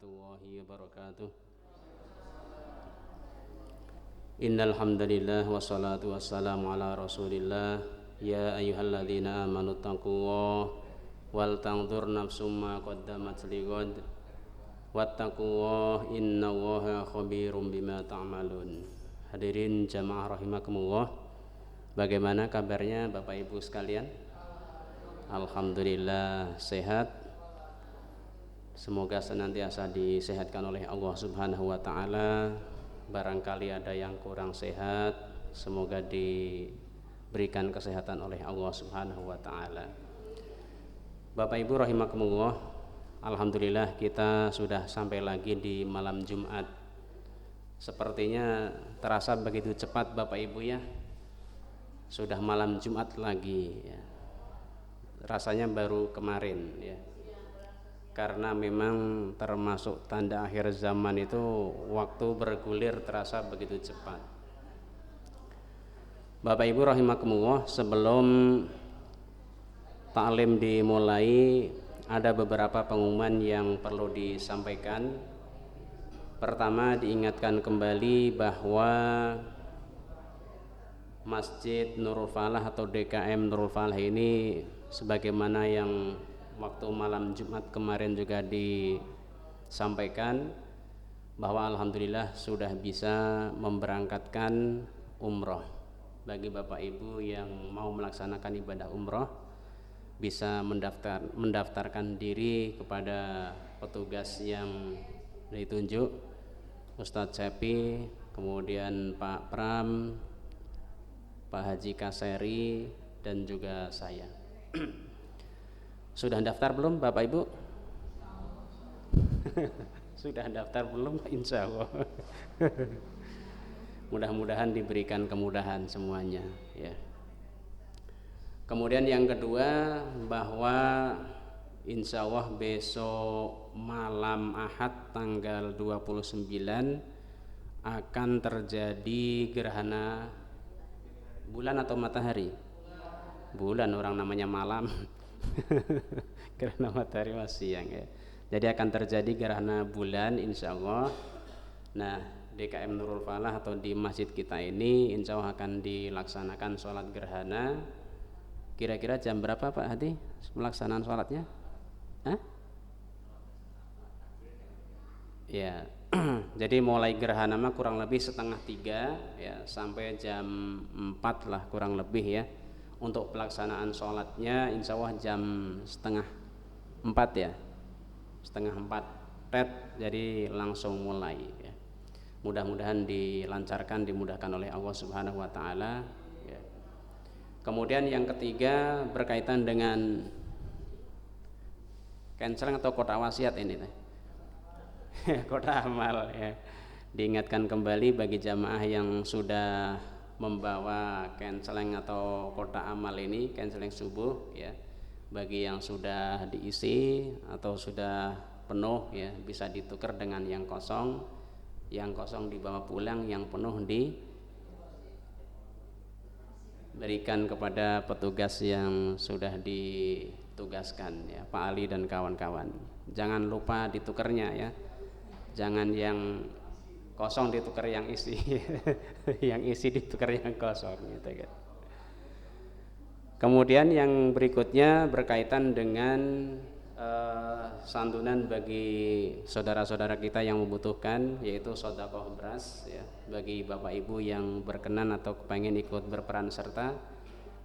warahmatullahi wabarakatuh. Innal hamdalillah wassalatu wassalamu ala Rasulillah. Ya ayyuhalladzina amanu taqullaha wal tanzur nafsum ma qaddamat lighad wattaqullaha innallaha khabirum bima ta'malun. Hadirin jamaah rahimakumullah. Bagaimana kabarnya Bapak Ibu sekalian? Alhamdulillah sehat. Semoga senantiasa disehatkan oleh Allah Subhanahu wa taala. Barangkali ada yang kurang sehat, semoga diberikan kesehatan oleh Allah Subhanahu wa taala. Bapak Ibu rahimakumullah, alhamdulillah kita sudah sampai lagi di malam Jumat. Sepertinya terasa begitu cepat Bapak Ibu ya. Sudah malam Jumat lagi ya. Rasanya baru kemarin ya. Karena memang termasuk tanda akhir zaman itu waktu bergulir terasa begitu cepat. Bapak Ibu rahimakumullah, sebelum taklim dimulai ada beberapa pengumuman yang perlu disampaikan. Pertama, diingatkan kembali bahwa Masjid Nurul Falah atau DKM Nurul Falah ini sebagaimana yang waktu malam Jumat kemarin juga disampaikan bahwa alhamdulillah sudah bisa memberangkatkan umroh. Bagi Bapak Ibu yang mau melaksanakan ibadah umroh bisa mendaftarkan diri kepada petugas yang ditunjuk, Ustadz Cepi, kemudian Pak Pram, Pak Haji Kaseri, dan juga saya. Sudah daftar belum Bapak Ibu? Sudah daftar belum? Insya Allah. Mudah-mudahan diberikan kemudahan semuanya ya. Kemudian yang kedua, bahwa insya Allah besok malam Ahad tanggal 29 akan terjadi gerhana bulan atau matahari? Bulan, orang namanya malam. Gerhana matahari masih siang ya. Jadi akan terjadi gerhana bulan insya Allah. Nah, DKM Nurul Falah atau di masjid kita ini insya Allah akan dilaksanakan sholat gerhana. Kira-kira jam berapa Pak Hadi pelaksanaan sholatnya? Ya, jadi mulai gerhana mah kurang lebih 2:30 ya, sampai jam 4 lah kurang lebih ya. Untuk pelaksanaan sholatnya insya Allah jam 3:30 ya, 3:30 jadi langsung mulai ya. Mudah-mudahan dilancarkan, dimudahkan oleh Allah Subhanahu wa taala ya. Kemudian yang ketiga berkaitan dengan canceling atau kotak wasiat ini kotak amal ya. Diingatkan kembali bagi jamaah yang sudah membawa canceling atau kotak amal ini, canceling subuh ya, bagi yang sudah diisi atau sudah penuh ya, bisa ditukar dengan yang kosong dibawa pulang, yang penuh diberikan kepada petugas yang sudah ditugaskan ya, Pak Ali dan kawan-kawan. Jangan lupa ditukarnya ya, jangan yang kosong ditukar yang isi yang isi ditukar yang kosong gitu kan. Kemudian yang berikutnya berkaitan dengan santunan bagi saudara-saudara kita yang membutuhkan, yaitu sedekah beras ya. Bagi Bapak Ibu yang berkenan atau kepengen ikut berperan serta,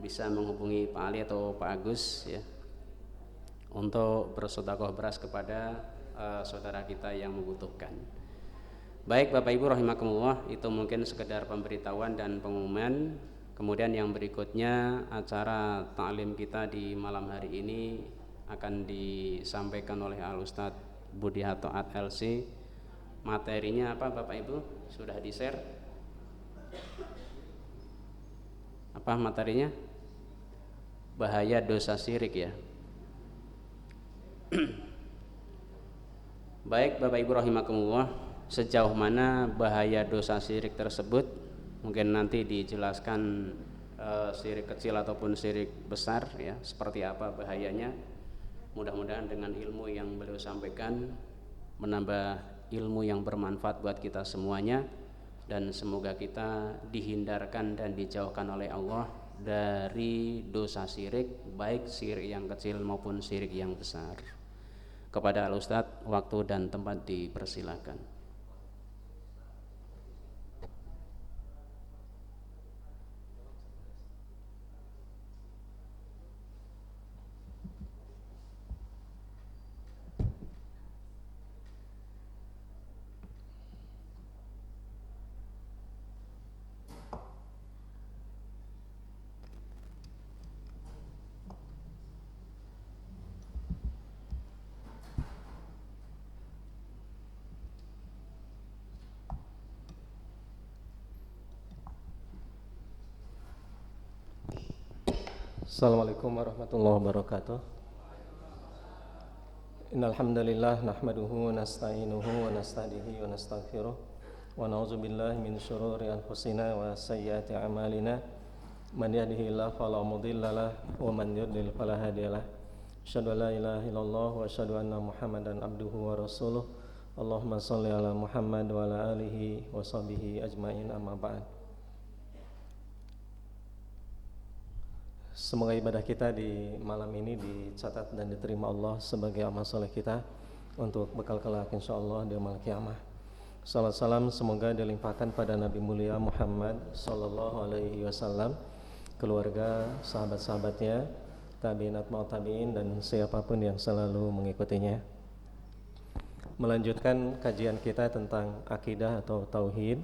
bisa menghubungi Pak Ali atau Pak Agus ya, untuk bersedekah beras kepada saudara kita yang membutuhkan. Baik Bapak Ibu rahimakumullah, itu mungkin sekedar pemberitahuan dan pengumuman. Kemudian yang berikutnya, acara ta'lim kita di malam hari ini akan disampaikan oleh Al-Ustadz Budi Hatoat LC. Materinya apa Bapak Ibu? Sudah di-share? Apa materinya? Bahaya dosa syirik ya. Baik Bapak Ibu rahimakumullah, sejauh mana bahaya dosa syirik tersebut mungkin nanti dijelaskan, syirik kecil ataupun syirik besar ya, seperti apa bahayanya. Mudah-mudahan dengan ilmu yang beliau sampaikan menambah ilmu yang bermanfaat buat kita semuanya, dan semoga kita dihindarkan dan dijauhkan oleh Allah dari dosa syirik, baik syirik yang kecil maupun syirik yang besar. Kepada Al-Ustadz, waktu dan tempat dipersilakan. Assalamualaikum warahmatullahi wabarakatuh. Innal hamdalillah nahmaduhu wa nasta'inuhu wa nasta'dihi wa nastaghfiruh wa na'udzu billahi min syururi anfusina wa sayyiati a'malina. Man yahdihillahu fala mudilla lahu wa man yudlil fala hadiyalah. Asyhadu an la ilaha illallah wa asyhadu anna Muhammadan abduhu wa rasuluh. Allahumma shalli ala Muhammad wa ala alihi wa sahbihi ajmain, amma ba'd. Semoga ibadah kita di malam ini dicatat dan diterima Allah sebagai amal soleh kita untuk bekal kelak insyaallah di yaumil qiyamah. Salawat salam semoga dilimpahkan pada Nabi mulia Muhammad sallallahu alaihi wasallam, keluarga, sahabat-sahabatnya, tabi'in, atba'ut tabi'in, dan siapapun yang selalu mengikutinya. Melanjutkan kajian kita tentang akidah atau tauhid.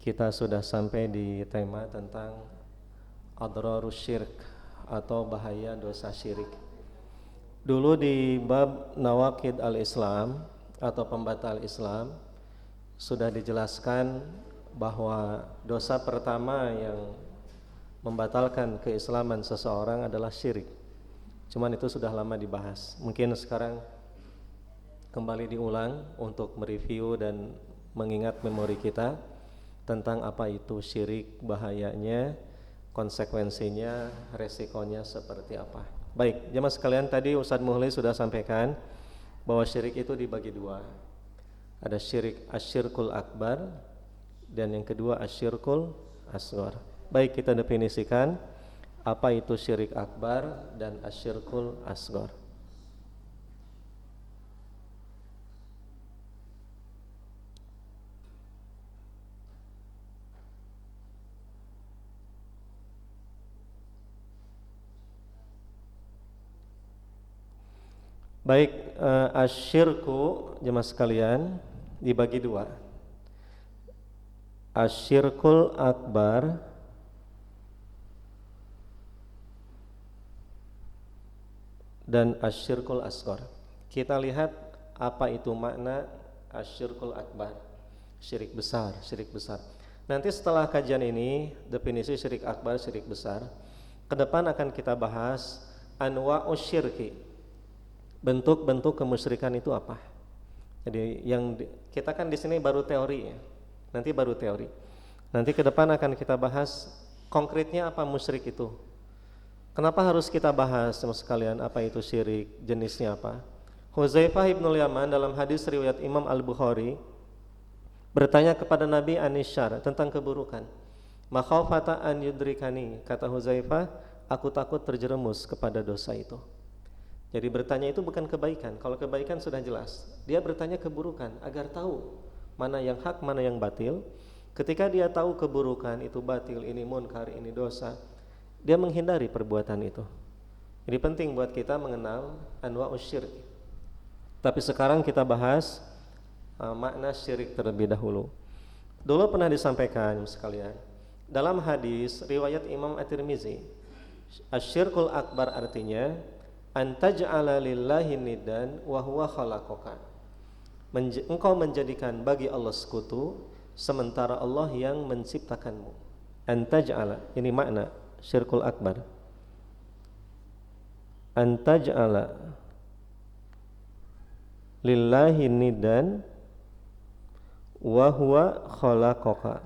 Kita sudah sampai di tema tentang adrarus syirk atau bahaya dosa syirik. Dulu di bab nawaqid al-Islam atau pembatal Islam sudah dijelaskan bahwa dosa pertama yang membatalkan keislaman seseorang adalah syirik. Cuman itu sudah lama dibahas. Mungkin sekarang kembali diulang untuk mereview dan mengingat memori kita tentang apa itu syirik, bahayanya, konsekuensinya, resikonya seperti apa. Baik, jemaah sekalian, tadi Ustadz Muhli sudah sampaikan bahwa syirik itu dibagi dua. Ada syirik asyirkul akbar dan yang kedua asyirkul asghar. Baik, kita definisikan apa itu syirik akbar dan asyirkul asghar. Baik, asyirku jemaah sekalian dibagi dua. Asyirkul akbar dan asyirkul asghar. Kita lihat apa itu makna asyirkul akbar, syirik besar, syirik besar. Nanti setelah kajian ini, definisi syirik akbar, syirik besar, ke depan akan kita bahas anwa'us syirki. Bentuk-bentuk kemusyrikan itu apa? Jadi kita kan di sini baru teori ya. Nanti baru teori. Nanti ke depan akan kita bahas konkretnya apa musyrik itu. Kenapa harus kita bahas sama sekalian apa itu syirik, jenisnya apa? Hudzaifah ibnul Yaman dalam hadis riwayat Imam Al-Bukhari bertanya kepada Nabi Anisyar tentang keburukan. Makhafata an yudrikani, kata Hudzaifah, aku takut terjerumus kepada dosa itu. Jadi bertanya itu bukan kebaikan. Kalau kebaikan sudah jelas. Dia bertanya keburukan agar tahu mana yang hak, mana yang batil. Ketika dia tahu keburukan itu batil, ini munkar, ini dosa, dia menghindari perbuatan itu. Jadi penting buat kita mengenal anwa'us syirk. Tapi sekarang kita bahas makna syirik terlebih dahulu. Dulu pernah disampaikan sekalian dalam hadis riwayat Imam At-Tirmizi, asyirkul akbar artinya antaj'ala lillahi niddan wa huwa khalaqaka. Engkau menjadikan bagi Allah sekutu sementara Allah yang menciptakanmu. Antaj'ala, ini makna syirkul akbar. Antaj'ala lillahi niddan wa huwa khalaqaka.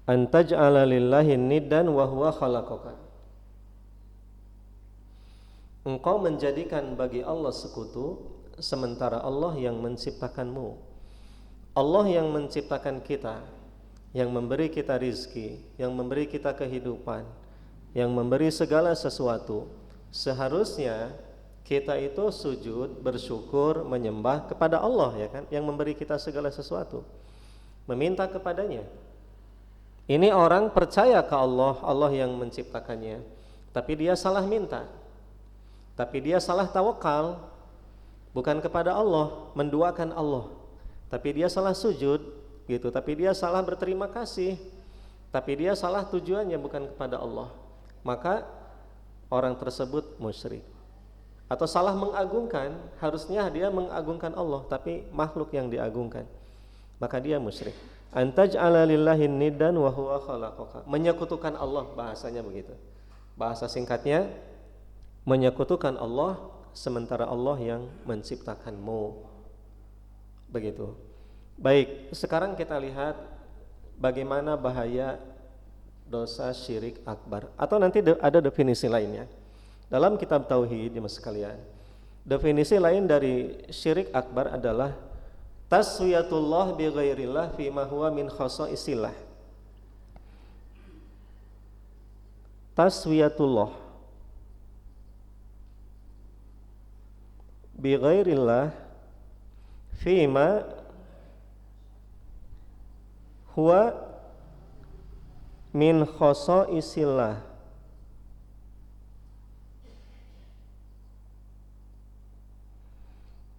Antaj'ala lillahi niddan wa huwa khalaqaka. engkau menjadikan bagi Allah sekutu, sementara Allah yang menciptakanmu. Allah yang menciptakan kita, yang memberi kita rizki, yang memberi kita kehidupan, yang memberi segala sesuatu. Seharusnya kita itu sujud, bersyukur, menyembah kepada Allah, ya kan, yang memberi kita segala sesuatu, meminta kepadanya. Ini orang percaya ke Allah, Allah yang menciptakannya, tapi dia salah minta, tapi dia salah tawakal, bukan kepada Allah, menduakan Allah, tapi dia salah sujud, gitu. Tapi dia salah berterima kasih, tapi dia salah tujuannya bukan kepada Allah. Maka orang tersebut musyrik. Atau salah mengagungkan, harusnya dia mengagungkan Allah, tapi makhluk yang diagungkan, maka dia musyrik. Antaj'ala lillahi niddan wa huwa khalaqaka. Menyekutukan Allah, bahasanya begitu. Bahasa singkatnya, menyekutukan Allah sementara Allah yang menciptakanmu. Begitu. Baik, sekarang kita lihat bagaimana bahaya dosa syirik akbar. Atau nanti ada definisi lainnya dalam kitab tauhid, jemaah sekalian. Definisi lain dari syirik akbar adalah taswiyatullah bi ghairillah fi ma huwa min khasaisillah. Taswiyatullah bi ghairillah fi ma huwa min khasaisillah.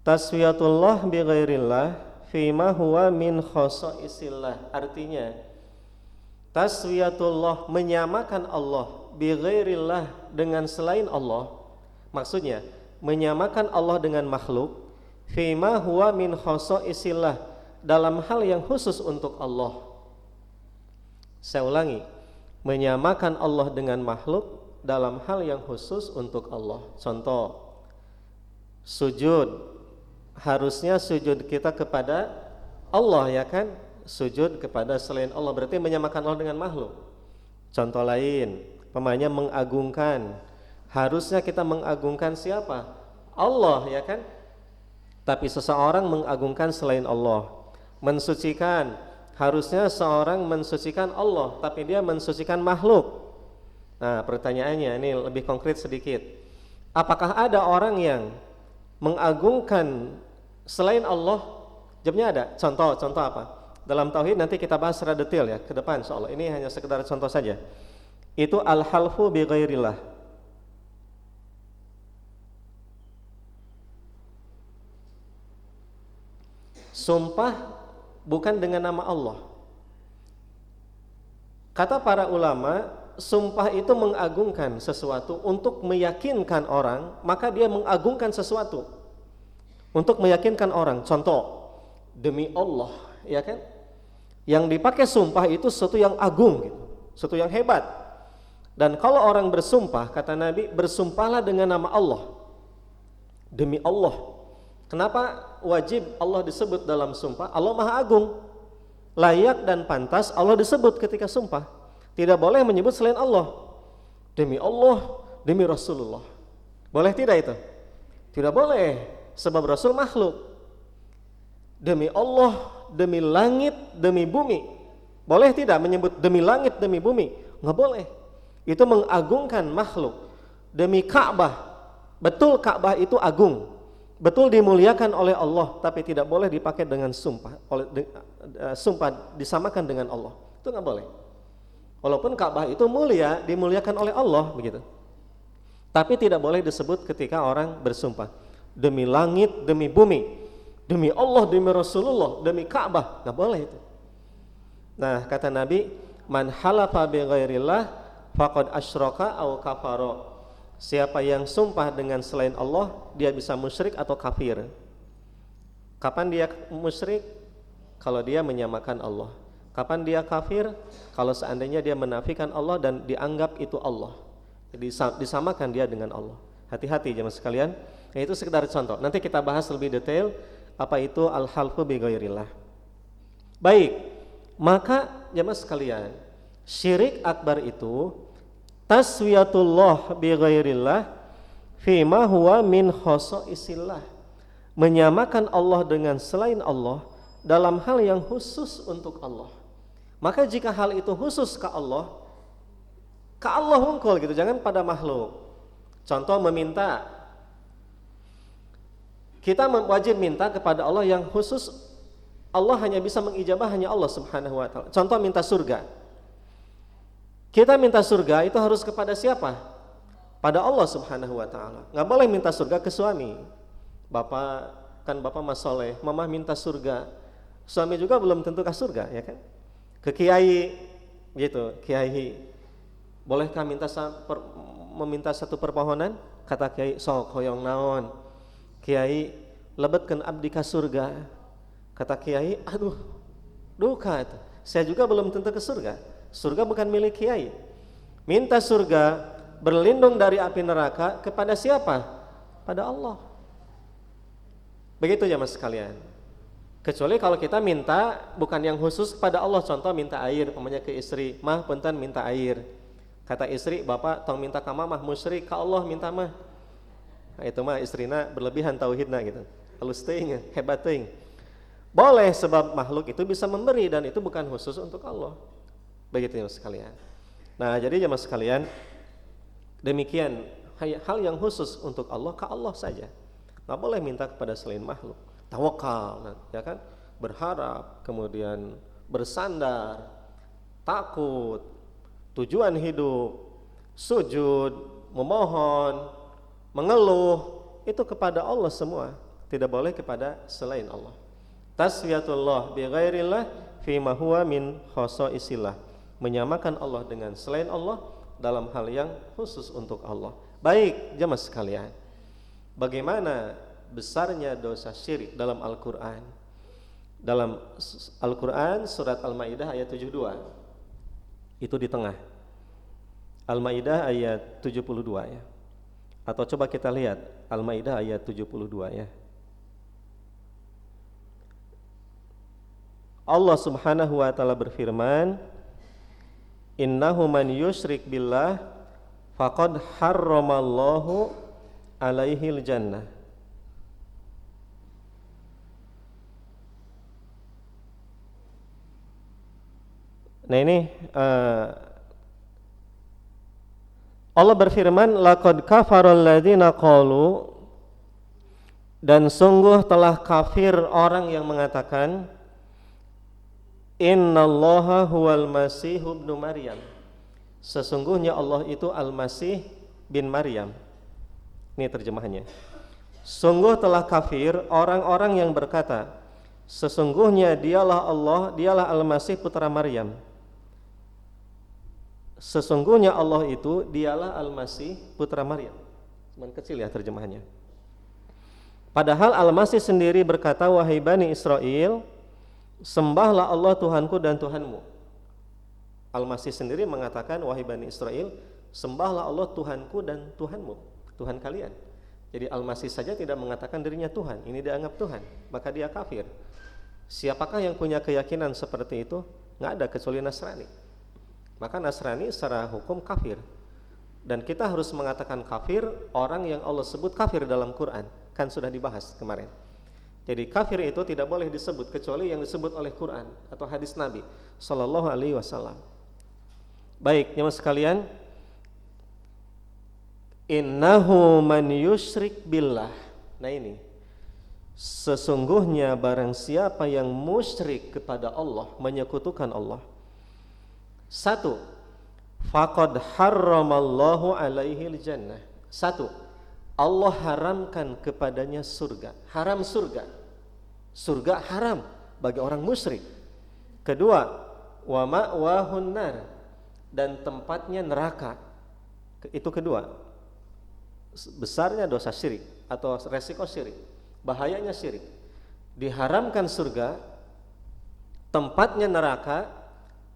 Taswiyatullah bi ghairillah fima huwa min khasaisillah. Artinya taswiyatullah, menyamakan Allah, bi ghairillah, dengan selain Allah. Maksudnya menyamakan Allah dengan makhluk, fima huwa min khasaisillah, dalam hal yang khusus untuk Allah. Saya ulangi, menyamakan Allah dengan makhluk dalam hal yang khusus untuk Allah. Contoh, sujud, harusnya sujud kita kepada Allah, ya kan? Sujud kepada selain Allah berarti menyamakan Allah dengan makhluk. Contoh lain, pemanya mengagungkan, harusnya kita mengagungkan siapa? Allah, ya kan? Tapi seseorang mengagungkan selain Allah. Mensucikan, harusnya seorang mensucikan Allah, tapi dia mensucikan makhluk. Nah, pertanyaannya ini lebih konkret sedikit. Apakah ada orang yang mengagungkan selain Allah? Jawabnya ada. Contoh apa? Dalam tauhid nanti kita bahas secara detail ya ke depan insyaallah. Ini hanya sekedar contoh saja. Itu al-halfu bi ghairillah. Sumpah bukan dengan nama Allah. Kata para ulama, sumpah itu mengagungkan sesuatu untuk meyakinkan orang, maka dia mengagungkan sesuatu untuk meyakinkan orang. Contoh, demi Allah, ya kan? Yang dipakai sumpah itu sesuatu yang agung gitu, sesuatu yang hebat. Dan kalau orang bersumpah, kata Nabi, bersumpahlah dengan nama Allah. Demi Allah. Kenapa wajib Allah disebut dalam sumpah? Allah Maha Agung, layak dan pantas Allah disebut ketika sumpah. Tidak boleh menyebut selain Allah. Demi Allah, demi Rasulullah. Boleh tidak itu? Tidak boleh, sebab Rasul makhluk. Demi Allah, demi langit, demi bumi. Boleh tidak menyebut demi langit, demi bumi? Enggak boleh. Itu mengagungkan makhluk. Demi Ka'bah. Betul Ka'bah itu agung, betul dimuliakan oleh Allah, tapi tidak boleh dipakai dengan sumpah. Sumpah disamakan dengan Allah. Itu enggak boleh. Walaupun Ka'bah itu mulia, dimuliakan oleh Allah begitu. Tapi tidak boleh disebut ketika orang bersumpah. Demi langit, demi bumi, demi Allah, demi Rasulullah, demi Ka'bah, enggak boleh itu. Nah, kata Nabi, man halafa bi ghairillah faqad asyraka aw kafara. Siapa yang sumpah dengan selain Allah, dia bisa musyrik atau kafir. Kapan dia musyrik? Kalau dia menyamakan Allah. Kapan dia kafir? Kalau seandainya dia menafikan Allah dan dianggap itu Allah, disamakan dia dengan Allah. Hati-hati jemaah sekalian. Nah, itu sekedar contoh. Nanti kita bahas lebih detail apa itu al-halfu bi ghairillah. Baik, maka jemaah sekalian, syirik akbar itu taswiyatullah bi ghairillah fima huwa min khosaisillah, menyamakan Allah dengan selain Allah dalam hal yang khusus untuk Allah. Maka jika hal itu khusus ke Allah unggul gitu, jangan pada makhluk. Contoh meminta, kita wajib minta kepada Allah yang khusus. Allah hanya bisa mengijabah hanya Allah subhanahu wa ta'ala. Contoh minta surga, kita minta surga itu harus kepada siapa? Pada Allah subhanahu wa ta'ala. Gak boleh minta surga ke suami. Bapak mas soleh, mama minta surga, suami juga belum tentu ke surga, ya kan? Ke kiai gitu, kiai, bolehkah meminta satu permohonan? Kata kiai, sok hoyong naon, kiai lebetkeun abdi ka surga. Kata kiai, aduh duka itu, saya juga belum tentu ke surga. Surga bukan milik kiai. Minta surga, berlindung dari api neraka kepada siapa? Pada Allah. Begitu ya mas sekalian. Kecuali kalau kita minta bukan yang khusus pada Allah, contoh minta air, umpamanya ke istri, mah punten minta air. Kata istri, bapak tong minta ka mah musyrik, ka Allah minta mah. Nah, itu mah istrina berlebihan tauhidna gitu. Halus teuing, hebat teuing. Boleh, sebab makhluk itu bisa memberi dan itu bukan khusus untuk Allah. Begitu ya sekalian. Nah, jadi jemaah sekalian, demikian hal yang khusus untuk Allah ke Allah saja. Nggak boleh minta kepada selain makhluk. Tawakal, ya kan? Berharap, kemudian bersandar, takut, tujuan hidup, sujud, memohon, mengeluh, itu kepada Allah semua. Tidak boleh kepada selain Allah. Taswiyatullah bi ghairillah fima huwa min khosaisillah, menyamakan Allah dengan selain Allah dalam hal yang khusus untuk Allah. Baik, jemaah sekalian, bagaimana besarnya dosa syirik dalam Al-Quran? Dalam Al-Quran surat Al-Maidah ayat 72, itu di tengah Al-Maidah ayat 72 ya. Atau coba kita lihat Al-Maidah ayat 72 ya. Allah subhanahu wa ta'ala berfirman, innahu man yusyrik billah faqad harramallahu alaihil jannah. Nah ini Allah berfirman, laqad kafaral ladzina qalu, dan sungguh telah kafir orang yang mengatakan, innallaha huwal masih ibnu Maryam, sesungguhnya Allah itu Al-Masih bin Maryam. Ini terjemahannya. Sungguh telah kafir orang-orang yang berkata, sesungguhnya dialah Allah, dialah Al-Masih putra Maryam. Sesungguhnya Allah itu dialah Al-Masih putra Maryam. Cuman kecil ya terjemahannya. Padahal Al-Masih sendiri berkata, wahai Bani Israel, sembahlah Allah Tuhanku dan Tuhanmu. Al-Masih sendiri mengatakan, wahai Bani Israel, sembahlah Allah Tuhanku dan Tuhanmu, Tuhan kalian. Jadi Al-Masih saja tidak mengatakan dirinya Tuhan, ini dianggap Tuhan, maka dia kafir. Siapakah yang punya keyakinan seperti itu? Nggak ada kecuali Nasrani. Maka Nasrani secara hukum kafir. Dan kita harus mengatakan kafir orang yang Allah sebut kafir dalam Quran. Kan sudah dibahas kemarin. Jadi kafir itu tidak boleh disebut kecuali yang disebut oleh Quran atau hadis Nabi sallallahu alaihi wasallam. Baik, jemaah sekalian, innahu man yusyrik billah. Nah ini, sesungguhnya barang siapa yang musyrik kepada Allah, menyekutukan Allah. Satu, faqad harramallahu alaihil jannah. Satu, Allah haramkan kepadanya surga. Haram surga. Surga haram bagi orang musyrik. Kedua, wa ma'wahun nar, dan tempatnya neraka. Itu kedua. Besarnya dosa syirik atau resiko syirik, bahayanya syirik. Diharamkan surga, tempatnya neraka,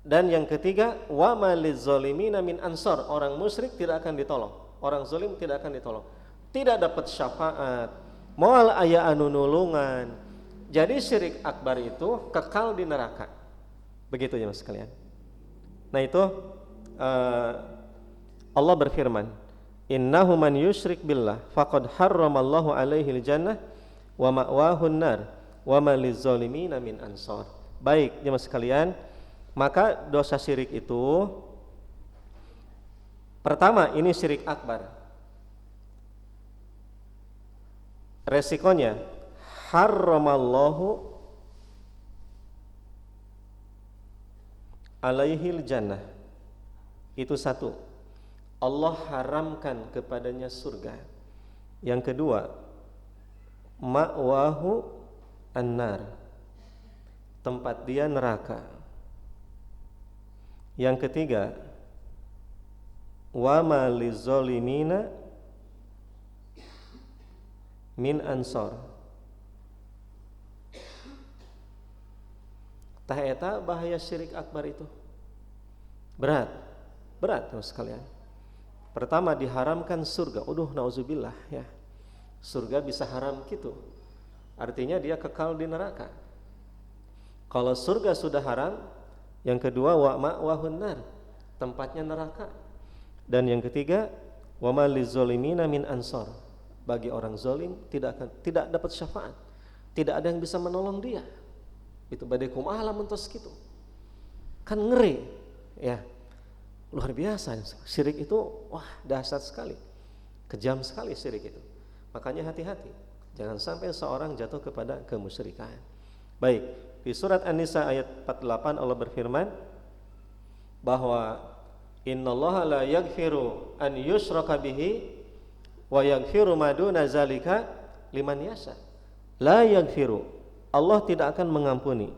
dan yang ketiga, wa maliz zalimina min ansor, orang musyrik tidak akan ditolong, orang zalim tidak akan ditolong, tidak dapat syafaat, moal aya anu nulungan. Jadi syirik akbar itu kekal di neraka. Begitu ya mas sekalian. Nah itu Allah berfirman, innahu man yusyrik billah faqad harramallahu alaihi jannah wa ma'wahun nar wa ma lizzalimin min ansar. Baik, jemaah sekalian, maka dosa syirik itu pertama ini syirik akbar. Resikonya harramallahu alaihil jannah. Itu satu, Allah haramkan kepadanya surga. Yang kedua, ma'wahu annar, tempat dia neraka. Yang ketiga, wa ma lizolimina min ansor. Tah eta bahaya syirik akbar itu. Berat terus sekalian. Pertama diharamkan surga. Nauzubillah ya. Surga bisa haram gitu. Artinya dia kekal di neraka. Kalau surga sudah haram, yang kedua wa ma'wahun nar, tempatnya neraka. Dan yang ketiga, wa ma lizolimina min ansor. Bagi orang zalim tidak dapat syafaat. Tidak ada yang bisa menolong dia. Itu badai kumaha lamun tos kitu. Kan ngeri ya. Luar biasa. Syirik itu wah dahsyat sekali. Kejam sekali syirik itu. Makanya hati-hati. Jangan sampai seorang jatuh kepada kemusyrikan. Baik, di surat An-Nisa ayat 48 Allah berfirman bahwa innallaha la yaghfiru an yushraka bihi wa yaghfiru ma duna zalika liman yasha. La yaghfiru, Allah tidak akan mengampuni.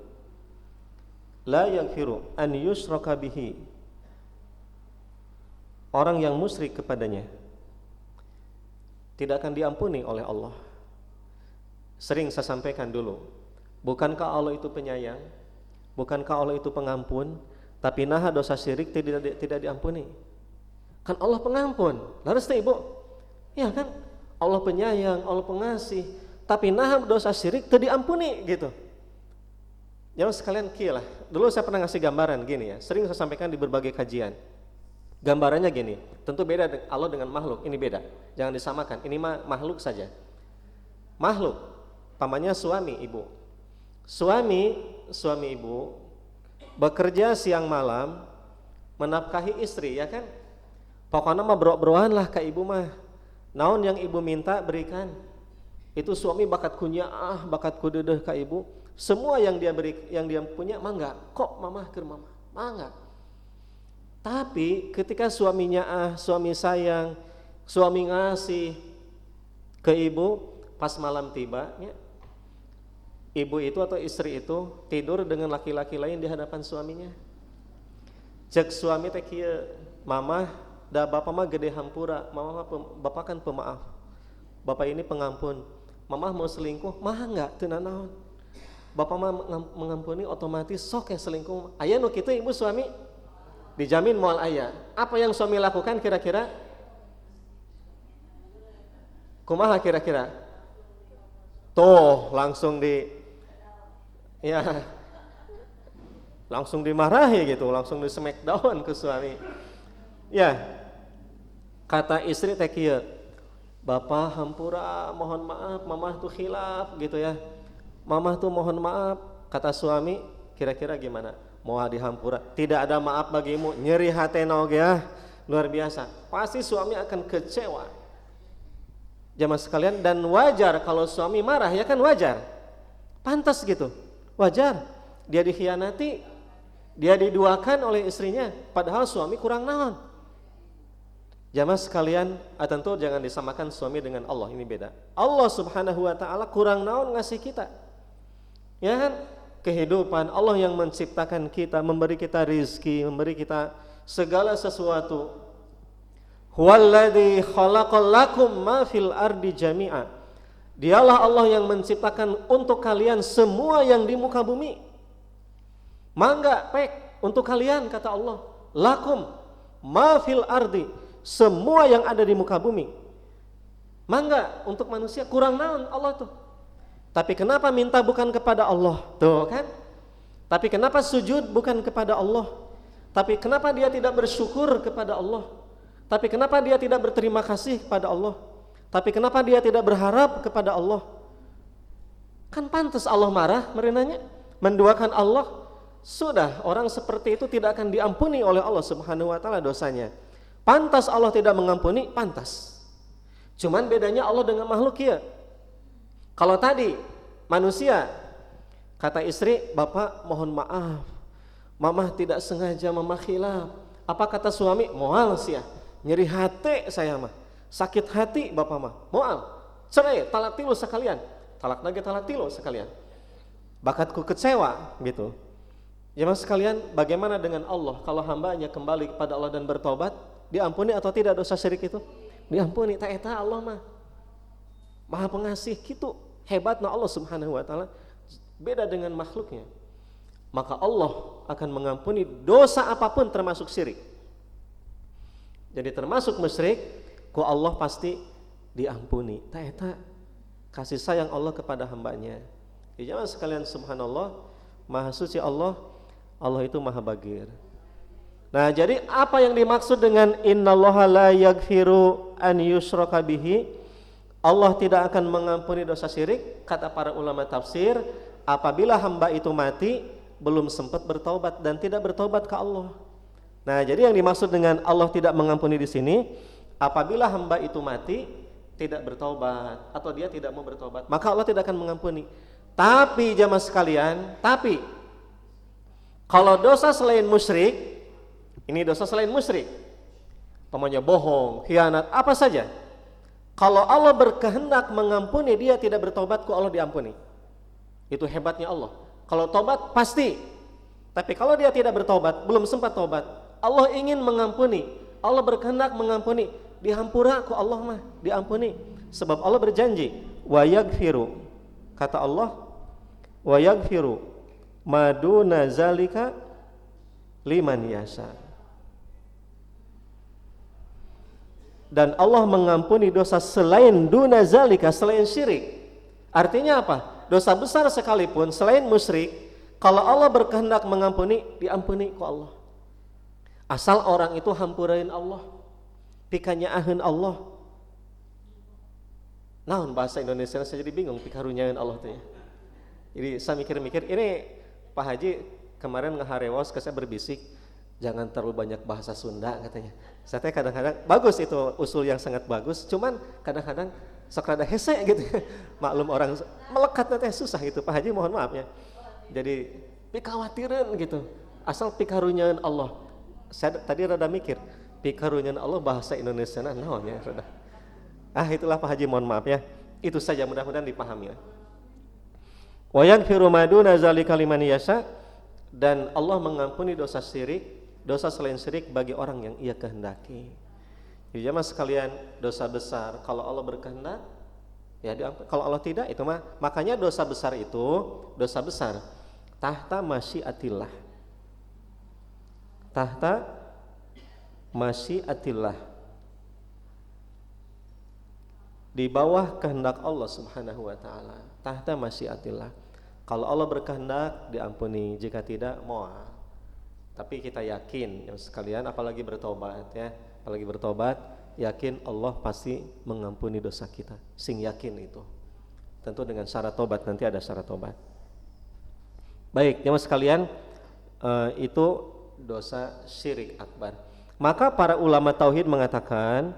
La yaghfiru an yushraka bihi, orang yang musyrik kepadanya tidak akan diampuni oleh Allah. Sering saya sampaikan dulu, bukankah Allah itu penyayang? Bukankah Allah itu pengampun? Tapi naha dosa syirik tidak diampuni. Kan Allah pengampun. Laras teh Ibu? Ya kan? Allah penyayang, Allah pengasih. Tapi naha dosa syirik tidak diampuni gitu. Jangan sekalian kilah. Dulu saya pernah ngasih gambaran gini ya. Sering saya sampaikan di berbagai kajian. Gambarannya gini, tentu beda Allah dengan makhluk, ini beda. Jangan disamakan, ini makhluk saja. Makhluk, pamannya suami ibu. Suami ibu bekerja siang malam menafkahi istri, ya kan? Pokoknya mah bro-broan lah ke ibu mah. Naon yang ibu minta berikan. Itu suami bakat kunyaah, bakat kudedeh ke ibu. Semua yang dia punya mangga. Kok mama keur mama? Mangga. Tapi ketika suaminya suami sayang, suami ngasih ke ibu, pas malam tiba, ya, ibu itu atau istri itu tidur dengan laki-laki lain di hadapan suaminya. Cek suami teh kieu, mama da bapak mah gede hampura, mama bapak kan pemaaf. Bapak ini pengampun. Mama mau selingkuh, mah enggak teu nanaon. Bapak mah mengampuni otomatis sok ya selingkuh. Aya nu kitu ibu suami dijamin moal aya. Apa yang suami lakukan kira-kira? Kumaha kira-kira? Tuh langsung langsung dimarahi gitu, langsung di smackdown ke suami. Ya, kata istri teh kieu, Bapak hampura mohon maaf, mamah tuh khilaf gitu ya. Mamah tuh mohon maaf. Kata suami, kira-kira gimana? Mau dihampura, tidak ada maaf bagimu, nyeri hati oge ya, luar biasa. Pasti suami akan kecewa. Jamaah sekalian, dan wajar kalau suami marah, ya kan wajar. Pantas gitu, wajar. Dia dikhianati, dia diduakan oleh istrinya, padahal suami kurang naon. Jamaah sekalian, tentu jangan disamakan suami dengan Allah, ini beda. Allah Subhanahu wa taala kurang naon ngasih kita. Ya kan? Kehidupan, Allah yang menciptakan kita, memberi kita rizki, memberi kita segala sesuatu. Huwallazi khalaqal lakum ma fil ardi jami'a. Dialah Allah yang menciptakan untuk kalian semua yang di muka bumi. Mangga pek untuk kalian, kata Allah. Lakum ma fil ardi, semua yang ada di muka bumi. Mangga untuk manusia, kurang naon Allah tuh. Tapi kenapa minta bukan kepada Allah? Tuh kan? Tapi kenapa sujud bukan kepada Allah? Tapi kenapa dia tidak bersyukur kepada Allah? Tapi kenapa dia tidak berterima kasih kepada Allah? Tapi kenapa dia tidak berharap kepada Allah? Kan pantas Allah marah merenanya, menduakan Allah. Sudah, orang seperti itu tidak akan diampuni oleh Allah Subhanahu wa taala dosanya. Pantas Allah tidak mengampuni, pantas. Cuman bedanya Allah dengan makhluk ya. Kalau tadi manusia kata istri, "Bapak mohon maaf, Mamah tidak sengaja memakhilaf." Apa kata suami? "Moal sih ya, nyeri hati saya mah, sakit hati Bapak mah, moal, cerai, talak tilu sekalian, talak lagi talak tilu sekalian, bakatku kecewa," gitu. Jemaah sekalian, bagaimana dengan Allah kalau hambanya kembali kepada Allah dan bertobat, diampuni atau tidak dosa syirik itu? Diampuni. Tak eta Allah mah Maha Pengasih gitu. Hebatnya Allah Subhanahu wa taala, beda dengan makhluknya. Maka Allah akan mengampuni dosa apapun termasuk syirik. Jadi termasuk musyrik, ku Allah pasti diampuni. Tak eta kasih sayang Allah kepada hambanya. Jemaah sekalian, subhanallah, Maha suci Allah, Allah itu maha bagir. Nah, jadi apa yang dimaksud dengan innallaha la yaghfiru an yushraka bihi? Allah tidak akan mengampuni dosa syirik, kata para ulama tafsir, apabila hamba itu mati belum sempat bertaubat dan tidak bertaubat ke Allah. Nah, jadi yang dimaksud dengan Allah tidak mengampuni di sini, apabila hamba itu mati tidak bertaubat atau dia tidak mau bertaubat, maka Allah tidak akan mengampuni. Tapi jamaah sekalian, tapi kalau dosa selain musyrik, ini dosa selain musyrik, umpamanya bohong, khianat, apa saja, kalau Allah berkehendak mengampuni, dia tidak bertobat, kok Allah diampuni. Itu hebatnya Allah. Kalau tobat pasti. Tapi kalau dia tidak bertobat, belum sempat tobat, Allah ingin mengampuni, Allah berkehendak mengampuni, dihampura kok Allah mah diampuni. Sebab Allah berjanji, wa yaghfiru, kata Allah, wa yaghfiru maduna zalika liman yasha. Dan Allah mengampuni dosa selain duna zalika, selain syirik. Artinya apa? Dosa besar sekalipun selain musyrik, kalau Allah berkehendak mengampuni, diampuni ku Allah. Asal orang itu hampurain Allah, pikanyaaheun Allah. Naon bahasa Indonesia saya jadi bingung, pikarunyaeun Allah teh. Jadi saya mikir-mikir, ini Pak Haji kemarin ngaharewas ke saya berbisik, jangan terlalu banyak bahasa Sunda katanya. Saya kadang-kadang bagus itu usul yang sangat bagus, cuman kadang-kadang sok rada hese gitu. Maklum orang melekat teh susah gitu. Pak Haji mohon maaf ya. Jadi pikawatireun gitu. Asal pikarunyaeun Allah. Saya tadi rada mikir, pikarunyaeun Allah bahasa Indonesia naon ya rada. Itulah Pak Haji, mohon maaf ya. Itu saja, mudah-mudahan dipahami ya. Wa yaghfiru ma duna zalika liman yasha, dan Allah mengampuni dosa syirik, dosa selain syirik bagi orang yang ia kehendaki. Jadi jemaah sekalian, dosa besar kalau Allah berkehendak ya diampuni. Kalau Allah tidak, itu mah makanya dosa besar itu, dosa besar tahta masyiatillah. Tahta masyiatillah, di bawah kehendak Allah Subhanahu wa taala. Tahta masyiatillah. Kalau Allah berkehendak diampuni, jika tidak moal. Tapi kita yakin ya sekalian, apalagi bertobat ya, apalagi bertobat, yakin Allah pasti mengampuni dosa kita. Sing yakin itu. Tentu dengan syarat tobat, nanti ada syarat tobat. Baik, jemaah sekalian, itu dosa syirik akbar. Maka para ulama tauhid mengatakan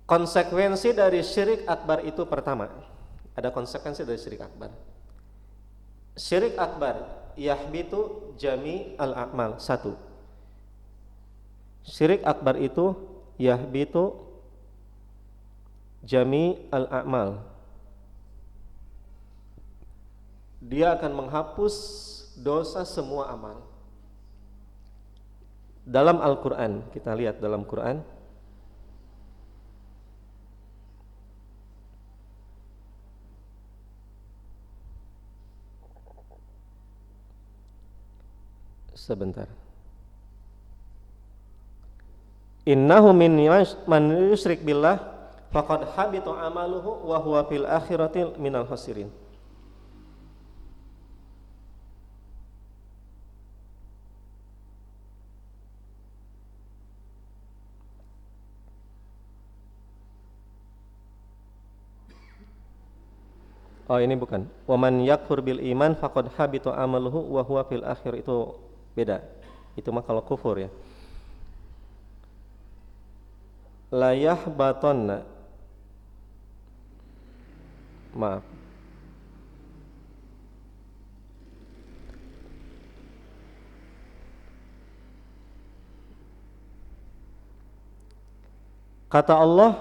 konsekuensi dari syirik akbar itu pertama, ada konsekuensi dari syirik akbar. Syirik akbar yahbitu jami al-a'mal. Satu, syirik akbar itu yahbitu jami al-a'mal, dia akan menghapus dosa semua amal. Dalam Al-Quran, kita lihat dalam Quran, sebentar. Innahu man yusyrik billah faqad habita amaluhu wa huwa fil akhirati minal khasirin. Oh, ini bukan. Wa man yakfur bil iman faqad habita amaluhu wa huwa fil akhir, itu beda. Itu mah kalau kufur ya. La yahbatanna. Maaf. Kata Allah,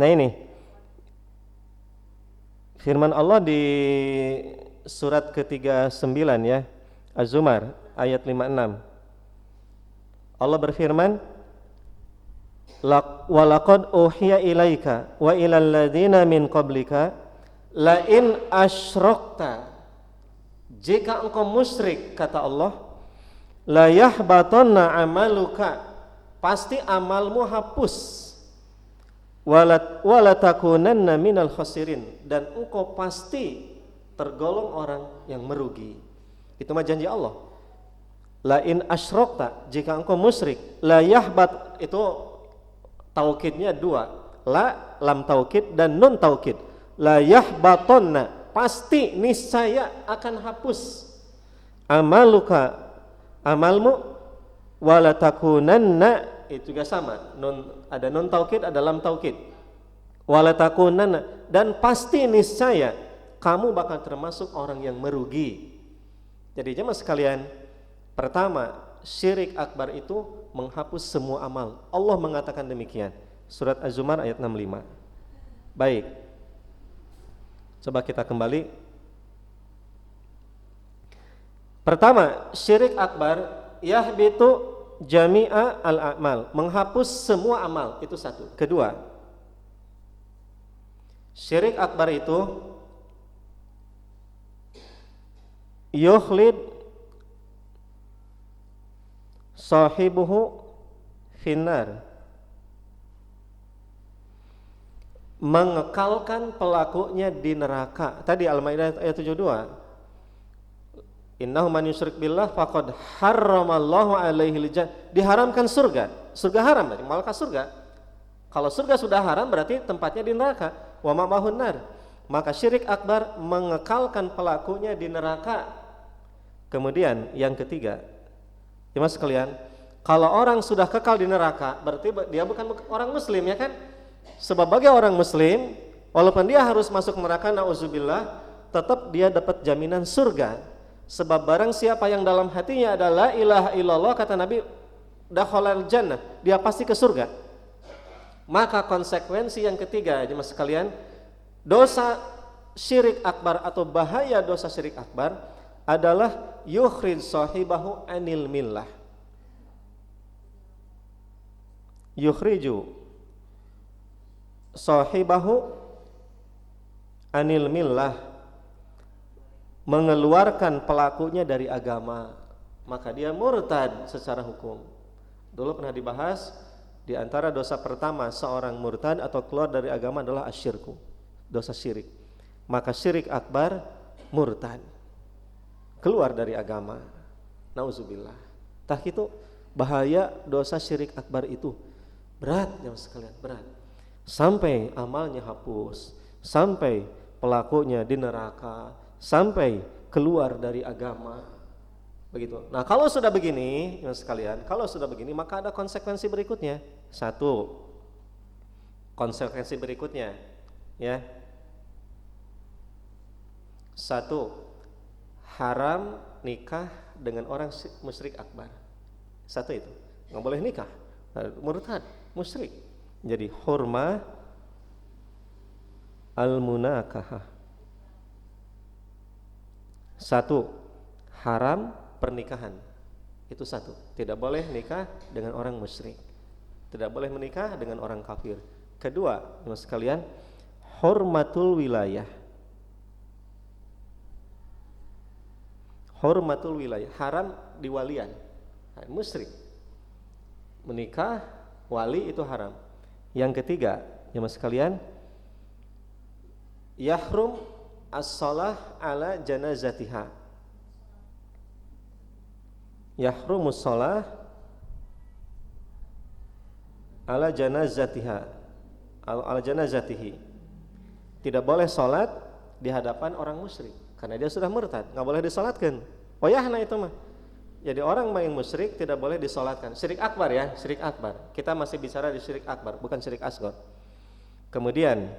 nah ini firman Allah di surat ke-39 ya, Az-Zumar ayat 56. Allah berfirman, walaqad uhiya ilaika wa ilal ladzina min qablika la in asyrakta, jika engkau musyrik, kata Allah, la yahbatanna amaluka, pasti amalmu hapus, wala takunanna minal khasirin, dan engkau pasti tergolong orang yang merugi. Itu mah janji Allah. La in asyrakta, jika engkau musyrik, la yahbat, itu taukidnya dua, la lam taukid dan nun taukid. La yahbatonna, pasti niscaya akan hapus amaluka, amalmu, wala takunanna, itu juga sama, nun, ada nun taukid, ada lam taukid. Wala takunanna, dan pasti niscaya kamu bakal termasuk orang yang merugi. Jadi jemaah sekalian, pertama, syirik akbar itu menghapus semua amal. Allah mengatakan demikian. Surat Az-Zumar ayat 65. Baik. Coba kita kembali. Pertama, syirik akbar yahbitu jami'a al-a'mal, menghapus semua amal, itu satu. Kedua, syirik akbar itu yukhlid sahibuhu finnar, mengekalkan pelakunya di neraka. Tadi Al-Maidah ayat 72. Innahu man yusyrik billah faqad harramallahu alaihi al-jannah, diharamkan surga. Surga haram berarti malaikat surga. Kalau surga sudah haram berarti tempatnya di neraka. Wa ma'ahun nar. Maka syirik akbar mengekalkan pelakunya di neraka. Kemudian yang ketiga, jemaah sekalian, kalau orang sudah kekal di neraka berarti dia bukan orang muslim, ya kan? Sebagai orang muslim, walaupun dia harus masuk neraka, nauzubillah, tetap dia dapat jaminan surga. Sebab barang siapa yang dalam hatinya adalah la ilaha illallah, kata Nabi, dakhalal jannah, dia pasti ke surga. Maka konsekuensi yang ketiga, jemaah sekalian, dosa syirik akbar atau bahaya dosa syirik akbar adalah yukhrij sahibahu anil millah. Yukhriju sahibahu anil millah, mengeluarkan pelakunya dari agama, maka dia murtad secara hukum. Dulu pernah dibahas, di antara dosa pertama seorang murtad atau keluar dari agama adalah asyirku, dosa syirik. Maka syirik akbar murtad, keluar dari agama, nauzubillah. Tah itu bahaya dosa syirik akbar itu berat, ya sekalian, berat. Sampai amalnya hapus, sampai pelakunya di neraka, sampai keluar dari agama. Begitu. Nah, kalau sudah begini, ya sekalian, kalau sudah begini maka ada konsekuensi berikutnya. Satu, konsekuensi berikutnya, ya. Satu, haram nikah dengan orang musyrik akbar. Satu itu, nggak boleh nikah, murtad, musyrik. Jadi hurma al-munakahah. Satu, haram pernikahan. Itu satu, tidak boleh nikah dengan orang musyrik, tidak boleh menikah dengan orang kafir. Kedua, teman sekalian, hurmatul wilayah. Hurmatul wilayah, haram diwalian. Musyrik menikah wali itu haram. Yang ketiga, teman sekalian, yahrum as-shalah ala janazatiha. Yahrumus shalah ala janazatiha, ala janazatihi. Tidak boleh salat di hadapan orang musyrik karena dia sudah murtad, nggak boleh disolatkan. Wayahna itu mah. Jadi orang main musyrik tidak boleh disolatkan. Syirik akbar ya, syirik akbar. Kita masih bicara di syirik akbar, bukan syirik asghar. Kemudian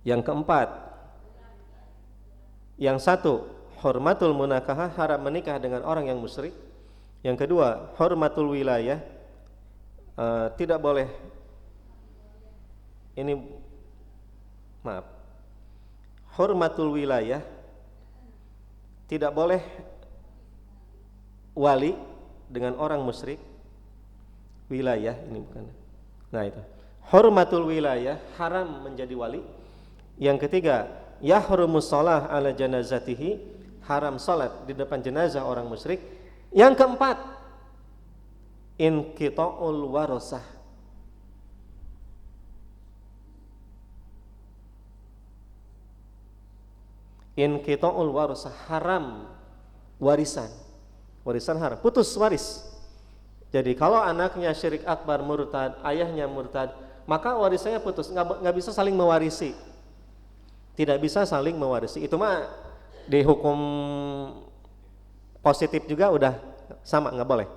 yang keempat, yang satu hormatul munakahah, haram menikah dengan orang yang musyrik. Yang kedua hormatul wilayah, tidak boleh hormatul wilayah, tidak boleh wali dengan orang musyrik. Wilayah ini bukan. Nah itu hormatul wilayah, haram menjadi wali. Yang ketiga yahrumus shalah ala janazatihi, haram salat di depan jenazah orang musyrik. Yang keempat inqita'ul warasah, inqita'ul warasah, haram warisan. Warisan haram, putus waris. Jadi kalau anaknya syirik akbar murtad, ayahnya murtad, maka warisannya putus, nggak bisa saling mewarisi. Tidak bisa saling mewarisi. Itu mah di hukum positif juga udah sama, nggak boleh.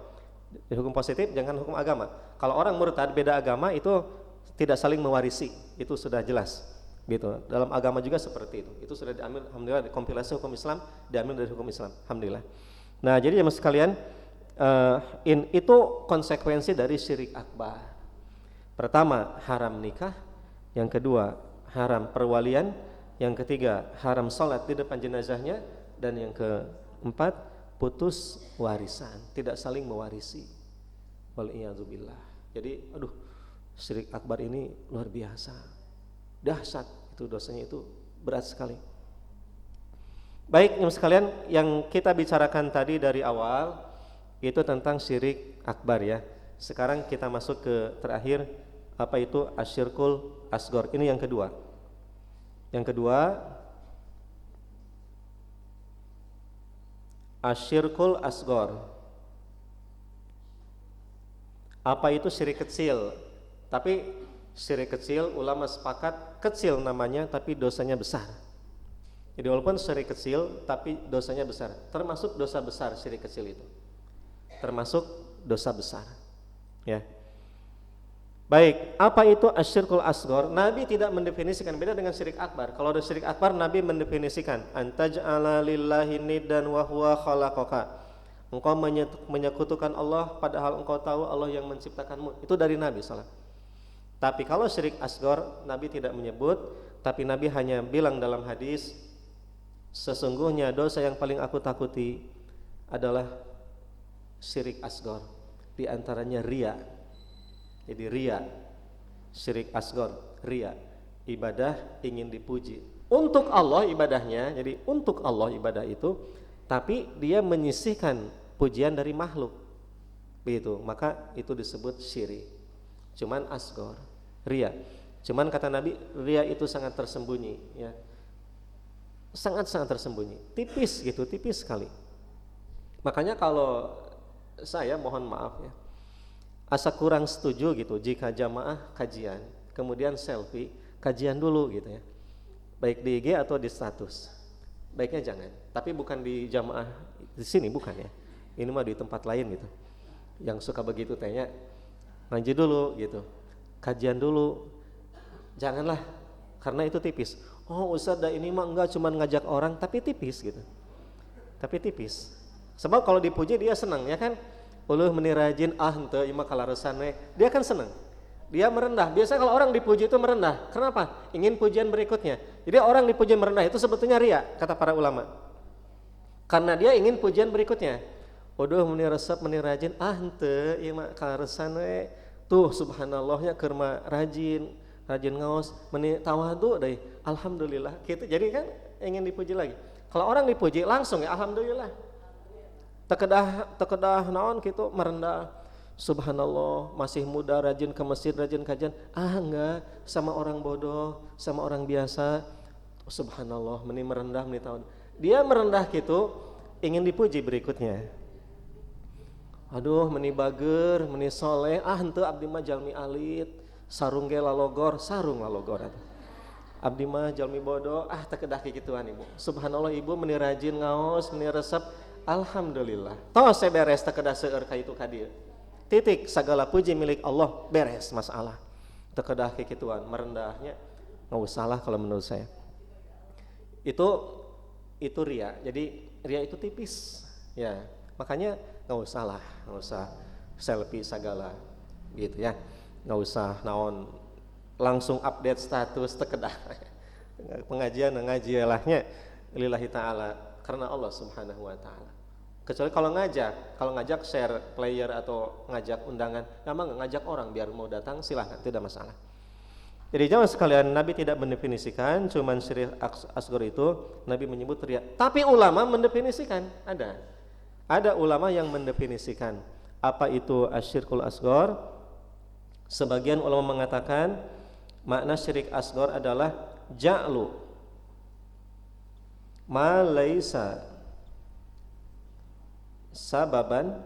Di hukum positif, jangan hukum agama. Kalau orang murtad beda agama itu tidak saling mewarisi, itu sudah jelas. Gitu. Dalam agama juga seperti itu. Itu sudah diambil, alhamdulillah, kompilasi hukum Islam diambil dari hukum Islam, alhamdulillah. Nah, jadi jemaah sekalian, itu konsekuensi dari syirik akbar. Pertama, haram nikah. Yang kedua, haram perwalian. Yang ketiga, haram salat di depan jenazahnya. Dan yang keempat, putus warisan, tidak saling mewarisi. Wal'iyadzubillah. Jadi, syirik akbar ini luar biasa, dahsyat. Itu dosanya itu berat sekali. Baik, sekalian, yang kita bicarakan tadi dari awal itu tentang syirik akbar ya. Sekarang kita masuk ke terakhir, apa itu asyirkul asghar. Ini yang kedua. Yang kedua, asyirkul asghar. Apa itu syirik kecil? Tapi syirik kecil ulama sepakat kecil namanya, tapi dosanya besar. Jadi walaupun syirik kecil tapi dosanya besar. Termasuk dosa besar syirik kecil itu. Termasuk dosa besar. Ya. Baik, apa itu asyirkul asghar? Nabi tidak mendefinisikan, beda dengan syirik akbar. Kalau ada syirik akbar, Nabi mendefinisikan antaj'ala lillahi niddan wa huwa khalaqaka. Engkau menyekutukan Allah padahal engkau tahu Allah yang menciptakanmu. Itu dari Nabi sallallahu. Tapi kalau syirik asghar, Nabi tidak menyebut, tapi Nabi hanya bilang dalam hadis, sesungguhnya dosa yang paling aku takuti adalah syirik asghar, di antaranya riya. Jadi riya, syirik asghar, riya, ibadah ingin dipuji untuk Allah ibadahnya. Jadi untuk Allah ibadah itu, tapi dia menyisihkan pujian dari makhluk, begitu, maka itu disebut syirik. Cuman asghar, riya. Cuman kata Nabi, riya itu sangat tersembunyi, ya, sangat-sangat tersembunyi, tipis gitu, tipis sekali. Makanya kalau saya mohon maaf ya, asa kurang setuju gitu jika jamaah kajian kemudian selfie, kajian dulu gitu ya, baik di IG atau di status. Baiknya jangan, tapi bukan di jamaah di sini, bukan ya, ini mah di tempat lain gitu. Yang suka begitu tanya, ngaji dulu gitu, kajian dulu, janganlah, karena itu tipis. Oh Ustaz, ini mah enggak, cuman ngajak orang, tapi tipis gitu, tapi tipis. Sebab kalau dipuji dia senang ya kan, uluh meni rajin, henteu ieu mah kalaresan we, dia kan senang, dia merendah. Biasa kalau orang dipuji itu merendah, kenapa? Ingin pujian berikutnya. Jadi orang dipuji merendah itu sebetulnya riya, kata para ulama, karena dia ingin pujian berikutnya. Waduh meni resep, meni rajin, henteu ieu mah kalaresan we, tuh subhanallahnya keur mah rajin ngaos, meni tawadu deui, alhamdulillah gitu. Jadi kan ingin dipuji lagi. Kalau orang dipuji langsung ya alhamdulillah, tekedah naon gitu merendah, subhanallah masih muda, rajin ke masjid, rajin kajian, enggak, sama orang bodoh, sama orang biasa, subhanallah, meni merendah, meni tawadu. Dia merendah gitu ingin dipuji berikutnya. Aduh meni bager, meni soleh, henteu abdi mah jalmi alit, sarung ge lalogor, sarung lalogor atuh. abdi mah jalmi bodoh, teu kedah kikituan ibu. Subhanallah ibu meuni rajin ngaos, meuni resep, alhamdulillah. Tos beres teu kedah seueur ka itu ka dieu. Titik, segala puji milik Allah, beres masalah. Teu kedah kikituan, merendahnya enggak usahlah kalau menurut saya. Itu ria. Jadi ria itu tipis. Ya, makanya enggak usah selfie segala gitu ya. Enggak usah naon langsung update status tekedah pengajian ngaji lahnya lillahi ta'ala karena Allah subhanahu wa ta'ala. Kecuali kalau ngajak share player atau ngajak undangan, memang ngajak orang biar mau datang silahkan, tidak masalah. Jadi jamaah sekalian, Nabi tidak mendefinisikan cuman syirik asghar itu, Nabi menyebut riya. Tapi ulama mendefinisikan, ada ulama yang mendefinisikan apa itu asyirkul asghar. Sebagian ulama mengatakan makna syirik asghar adalah ja'lu ma laisa sababa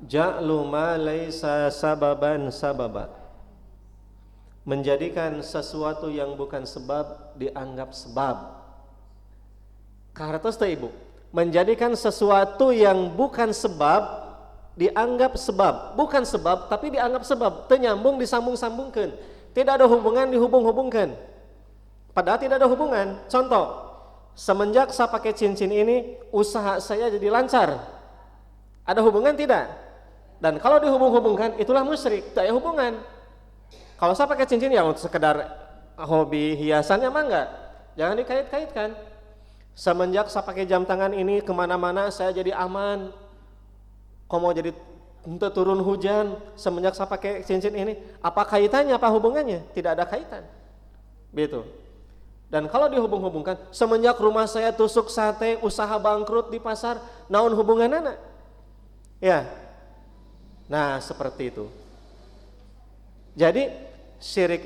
ja'lu ma laisa sababa, menjadikan sesuatu yang bukan sebab dianggap sebab. Kartos teh ibu, menjadikan sesuatu yang bukan sebab dianggap sebab, bukan sebab tapi dianggap sebab, teu nyambung disambung-sambungkeun, tidak ada hubungan dihubung-hubungkan, padahal tidak ada hubungan. Contoh, semenjak saya pakai cincin ini usaha saya jadi lancar, ada hubungan tidak? Dan kalau dihubung-hubungkan itulah musyrik, tidak ada hubungan. Kalau saya pakai cincin ya untuk sekedar hobi hiasannya mah enggak, jangan dikait-kaitkan. Semenjak saya pakai jam tangan ini kemana-mana saya jadi aman. Kok mau jadi untuk turun hujan semenjak saya pakai cincin ini, apa kaitannya, apa hubungannya? Tidak ada kaitan. Begitu. Dan kalau dihubung-hubungkan, semenjak rumah saya tusuk sate, usaha bangkrut di pasar, naon hubunganana? Ya. Nah, seperti itu. Jadi syirik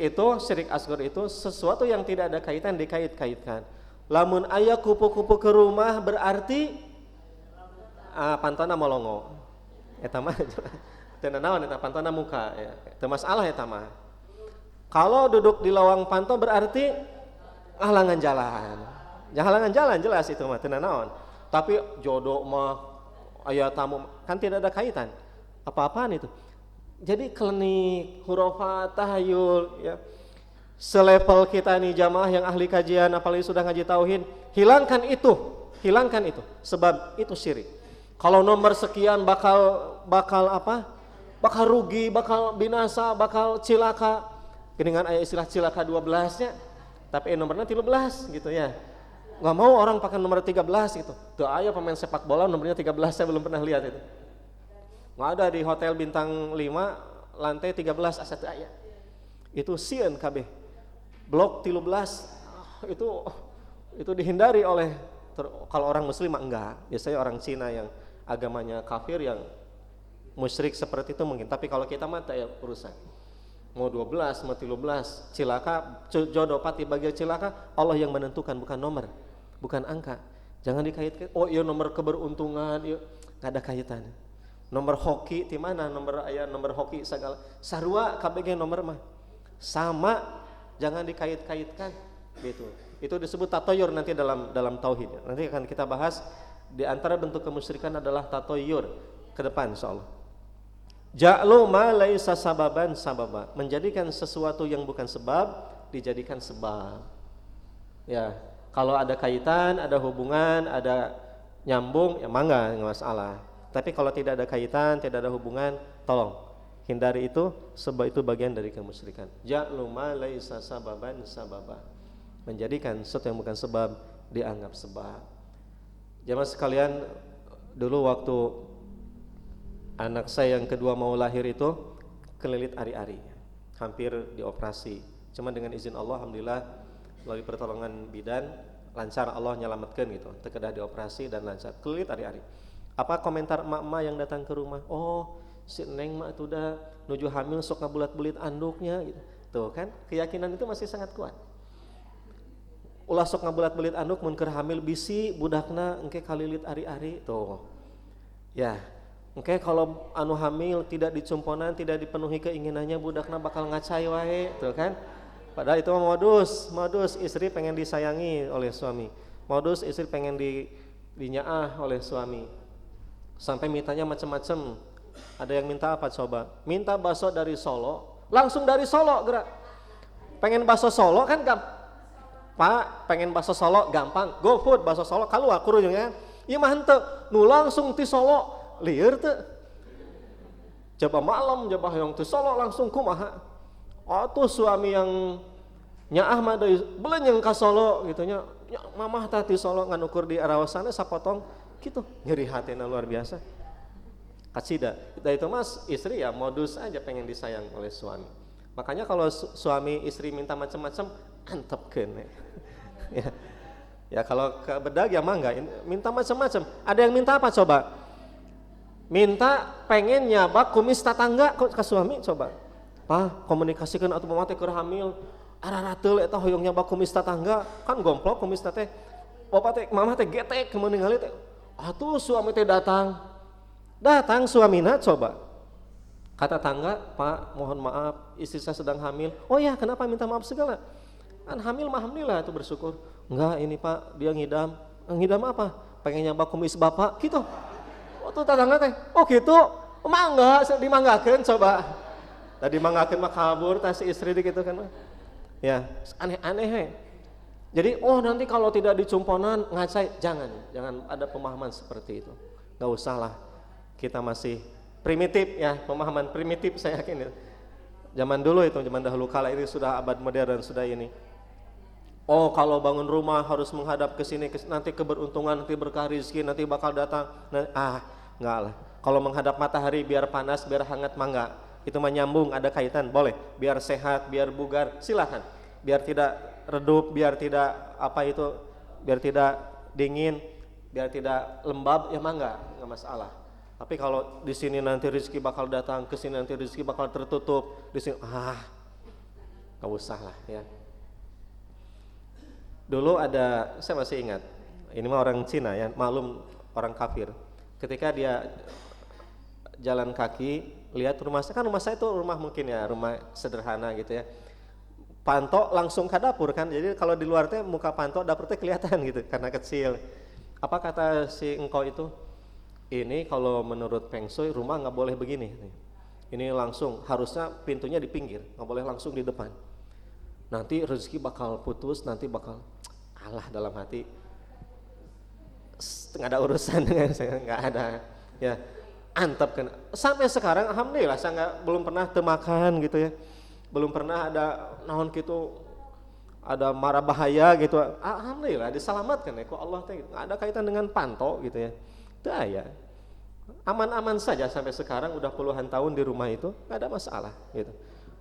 asghar itu sesuatu yang tidak ada kaitan dikait-kaitkan. Lamun aya kupu-kupu ke rumah berarti pantona molongo. Eta mah teu naon eta pantona muka ya. Teu masalah eta mah. Kalau duduk di lawang panto berarti halangan jalan. Ya halangan jalan jelas itu mah teu naon. Tapi jodoh mah aya tamu kan tidak ada kaitan. Apa-apaan itu. Jadi klinik, hurufat, tahayul ya. Selevel kita nih jamaah yang ahli kajian apalagi sudah ngaji tauhid, hilangkan itu sebab itu syirik. Kalau nomor sekian bakal apa? Bakal rugi, bakal binasa, bakal cilaka. Dengan aya istilah cilaka 12-nya, tapi nomornya 13 gitu ya. Enggak mau orang pakai nomor 13 gitu. Tuh aya pemain sepak bola nomornya 13, saya belum pernah lihat itu. Enggak ada di hotel bintang 5 lantai 13 asa teu aya. Itu sieun kabeh. Blok 13 itu dihindari oleh kalau orang muslim enggak. Biasanya orang Cina yang agamanya kafir yang musyrik seperti itu mungkin, tapi kalau kita mah ya urusan mau 12 mau 13 cilaka jodoh pati bagian cilaka Allah yang menentukan, bukan nomor, bukan angka. Jangan dikaitkan oh iya nomor keberuntungan, iya enggak ada kaitan. Nomor hoki di mana? Nomor hoki segala sarua kabeh nomor mah sama, jangan dikait-kaitkan gitu. Itu disebut tatoyur nanti dalam tauhid. Nanti akan kita bahas di antara bentuk kemusyrikan adalah tatoyur ke depan insyaallah. Ja'lu ma laisa sababan sababa, menjadikan sesuatu yang bukan sebab dijadikan sebab. Ya, kalau ada kaitan, ada hubungan, ada nyambung ya mangga enggak masalah. Tapi kalau tidak ada kaitan, tidak ada hubungan, tolong hindari itu, sebab itu bagian dari kemusyrikan. Ja'lu ma laisa sababan sababa, menjadikan sesuatu yang bukan sebab dianggap sebab. Jamaah sekalian, dulu waktu anak saya yang kedua mau lahir itu kelilit ari-ari, hampir dioperasi. Cuma dengan izin Allah, alhamdulillah melalui pertolongan bidan lancar, Allah nyelamatkan gitu. Terkedah dioperasi dan lancar. Kelilit ari-ari. Apa komentar emak-emak yang datang ke rumah? Oh, si Neng mah itu udah nuju hamil sok ngabulat-bulit anduknya gitu. Tuh kan, keyakinan itu masih sangat kuat. Ulah sok ngabulat-bulit anduk mun keur hamil bisi budakna engke kalilit ari-ari tuh. Ya, Oke, kalau anu hamil tidak dicumponan, tidak dipenuhi keinginannya, budakna bakal ngacai wae, tuh kan? Padahal itu modus istri pengen disayangi oleh suami, modus istri pengen dinyaah oleh suami, sampai mintanya macam-macam. Ada yang minta apa coba? Minta bakso dari Solo, langsung dari Solo gerak. Pengen bakso Solo kan Pak, pengen bakso Solo gampang, GoFood bakso Solo keluar kurungnya. Ieu mah henteu, nu langsung ti Solo lieur teu. Coba malam coba yang ti Solo langsung kumaha? Atuh suami yang nyaah mah deui belenyeng ka Solo gitu nya. Mamah tah ti Solo ngan ukur di arawasana sapotong gitu. Nyeri hatina luar biasa. Kacida. Itu mas istri ya modus aja pengen disayang oleh suami. Makanya kalau suami istri minta macam-macam antepkeun ya. Ya kalau ke bedag ya mah enggak minta macam-macam. Ada yang minta apa coba? Minta pengen nyabak kumis tetangga ke suami coba. Pak, komunikasikan atuh mama teh keur hamil. Ararateul eta hoyong nyabak kumis tetangga, kan gomplok kumis teh. Bapak teh mama teh getek kemun ningali teh. Atuh suami teh datang suamina coba. Kata tangga, Pak, mohon maaf, istri saya sedang hamil. Oh ya, kenapa minta maaf segala? Kan hamil mah alhamdulillah itu bersyukur. Enggak, ini Pak, dia ngidam. Ngidam apa? Pengen nyabak kumis Bapak, gitu. Oh tuh tetangga teh, oh gitu. Mangga, dimanggakeun coba. Tadi dimanggakeun mah kabur tas istri gitu kan. Ya, aneh-aneh he. Jadi, oh nanti kalau tidak dicumponan ngacai, jangan ada pemahaman seperti itu. Enggak usah lah. Kita masih primitif ya, pemahaman primitif saya yakin ya. Zaman dulu itu, zaman dahulu kala ini sudah abad modern, sudah ini. Oh kalau bangun rumah harus menghadap ke sini, nanti keberuntungan, nanti berkah rezeki, nanti bakal datang. Enggak lah. Kalau menghadap matahari biar panas, biar hangat mangga. Itu mah nyambung, ada kaitan, boleh. Biar sehat, biar bugar, silakan. Biar tidak redup, biar tidak biar tidak dingin, biar tidak lembab, ya mangga, enggak masalah. Tapi kalau di sini nanti rezeki bakal datang, ke sini nanti rezeki bakal tertutup, di sini nggak usah lah ya. Dulu ada, saya masih ingat, ini mah orang Cina ya, maklum orang kafir. Ketika dia jalan kaki, lihat rumah saya, kan rumah saya itu rumah mungkin ya, rumah sederhana gitu ya. Panto langsung ke dapur kan, jadi kalau di luar teh muka panto dapur teh kelihatan gitu, karena kecil. Apa kata si engkau itu? Ini kalau menurut Feng Shui rumah nggak boleh begini. Ini langsung harusnya pintunya di pinggir, nggak boleh langsung di depan. Nanti rezeki bakal putus, nanti bakal alah dalam hati. Nggak ada urusan dengan saya, nggak ada. Ya, antep kan. Sampai sekarang alhamdulillah saya belum pernah temakan gitu ya, belum pernah ada naon gitu, ada mara bahaya gitu. Alhamdulillah diselamatkan ya, kok Allah teh nggak ada kaitan dengan panto gitu ya. Ya, aman-aman saja sampai sekarang udah puluhan tahun di rumah itu nggak ada masalah gitu.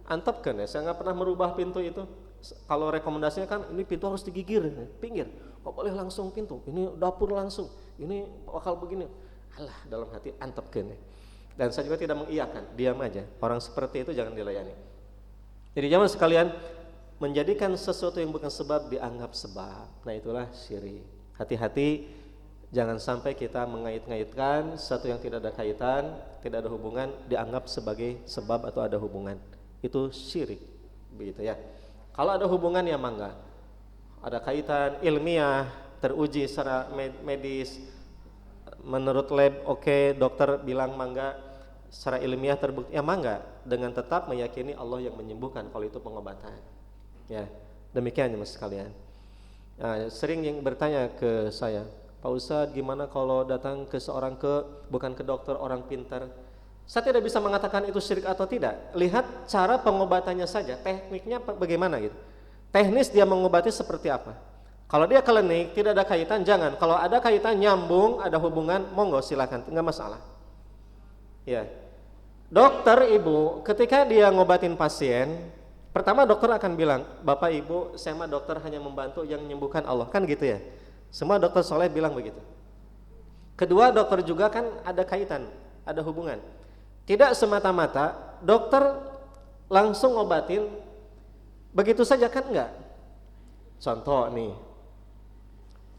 Antepkan ya, saya nggak pernah merubah pintu itu. Kalau rekomendasinya kan ini pintu harus digigir, pinggir, kok boleh langsung pintu, ini dapur langsung, ini bakal begini. Alah dalam hati antepkan ya. Dan saya juga tidak mengiyakan, diam aja. Orang seperti itu jangan dilayani. Jadi jamaah sekalian, menjadikan sesuatu yang bukan sebab dianggap sebab. Nah itulah syirik. Hati-hati. Jangan sampai kita mengait-ngaitkan sesuatu yang tidak ada kaitan, tidak ada hubungan, dianggap sebagai sebab atau ada hubungan. Itu syirik, begitu ya. Kalau ada hubungan ya mangga. Ada kaitan ilmiah, teruji secara medis, menurut lab oke, dokter bilang mangga, secara ilmiah terbukti ya mangga, dengan tetap meyakini Allah yang menyembuhkan kalau itu pengobatan. Ya, demikian ya mas sekalian. Nah, sering yang bertanya ke saya, Pak Ustadz gimana kalau datang ke bukan ke dokter, orang pintar. Saya tidak bisa mengatakan itu syirik atau tidak. Lihat cara pengobatannya saja, tekniknya bagaimana gitu. Teknis dia mengobati seperti apa. Kalau dia klinik tidak ada kaitan, jangan. Kalau ada kaitan nyambung, ada hubungan, monggo silakan, enggak masalah. Ya. Dokter ibu ketika dia ngobatin pasien, pertama dokter akan bilang, Bapak Ibu, saya mah dokter hanya membantu yang menyembuhkan Allah, kan gitu ya. Semua dokter soleh bilang begitu. Kedua, dokter juga kan ada kaitan, ada hubungan. Tidak semata-mata dokter langsung ngobatin begitu saja kan enggak. Contoh nih,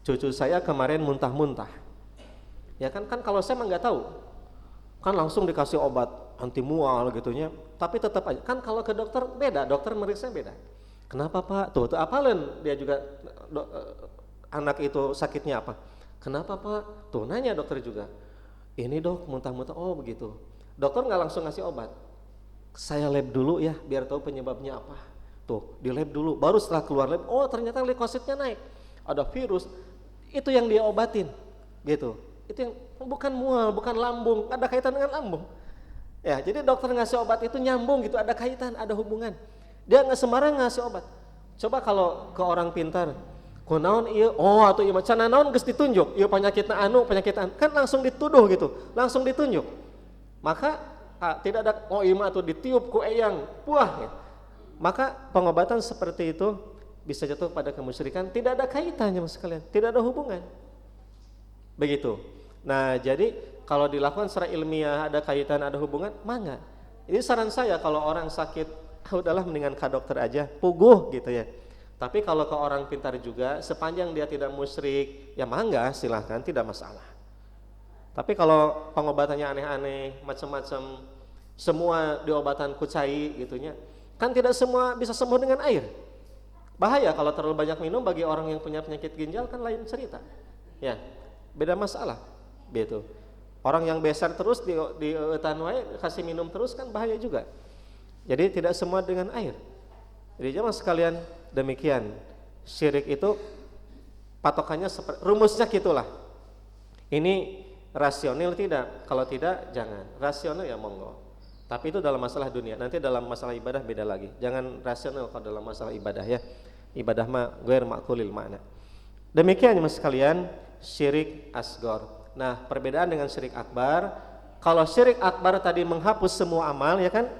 cucu saya kemarin muntah-muntah. Ya kan kalau saya mah enggak tahu. kan langsung dikasih obat anti mual gitunya, tapi tetap aja kan kalau ke dokter beda, dokter meriksa beda. Kenapa Pak? Tuh apalin dia juga anak itu sakitnya apa? Kenapa Pak? Tuh nanya dokter juga. Ini dok muntah-muntah, oh begitu. Dokter nggak langsung ngasih obat. Saya lab dulu ya biar tahu penyebabnya apa. Tuh di lab dulu, baru setelah keluar lab, oh ternyata leukositnya naik, ada virus, itu yang dia obatin, gitu. Itu yang bukan mual, bukan lambung, ada kaitan dengan lambung. Ya, jadi dokter ngasih obat itu nyambung gitu, ada kaitan, ada hubungan. Dia nggak sembarang ngasih obat. Coba kalau ke orang pintar, kunaon iya, oh atau iya macam naon geus ditunjuk, iya penyakitna anu, kan langsung dituduh gitu, langsung ditunjuk. Maka tidak ada oh iya atau ditiup ku eyang, puah ya. Maka pengobatan seperti itu bisa jatuh pada kemusyrikan, tidak ada kaitannya Mas sekalian, tidak ada hubungan. Begitu. Nah, jadi kalau dilakukan secara ilmiah ada kaitan, ada hubungan, mangga. Ini saran saya kalau orang sakit, udahlah mendingan ke dokter aja, puguh gitu ya. Tapi kalau ke orang pintar juga, sepanjang dia tidak musyrik, ya mangga silahkan, tidak masalah. Tapi kalau pengobatannya aneh-aneh, macam-macam, semua diobatan kucai gitunya, kan tidak semua bisa sembuh dengan air. Bahaya kalau terlalu banyak minum bagi orang yang punya penyakit ginjal kan lain cerita. Ya, beda masalah. Gitu. Orang yang besar terus di tanwai kasih minum terus kan bahaya juga. Jadi tidak semua dengan air. Jadi jemaah sekalian demikian. Syirik itu patokannya seperti rumusnya gitulah. Ini rasional tidak? Kalau tidak jangan. Rasional ya monggo. Tapi itu dalam masalah dunia. Nanti dalam masalah ibadah beda lagi. Jangan rasional kalau dalam masalah ibadah ya. Ibadah mah ghair ma'qulil makna. Demikian jemaah sekalian syirik asghar. Nah, perbedaan dengan syirik akbar, kalau syirik akbar tadi menghapus semua amal ya kan?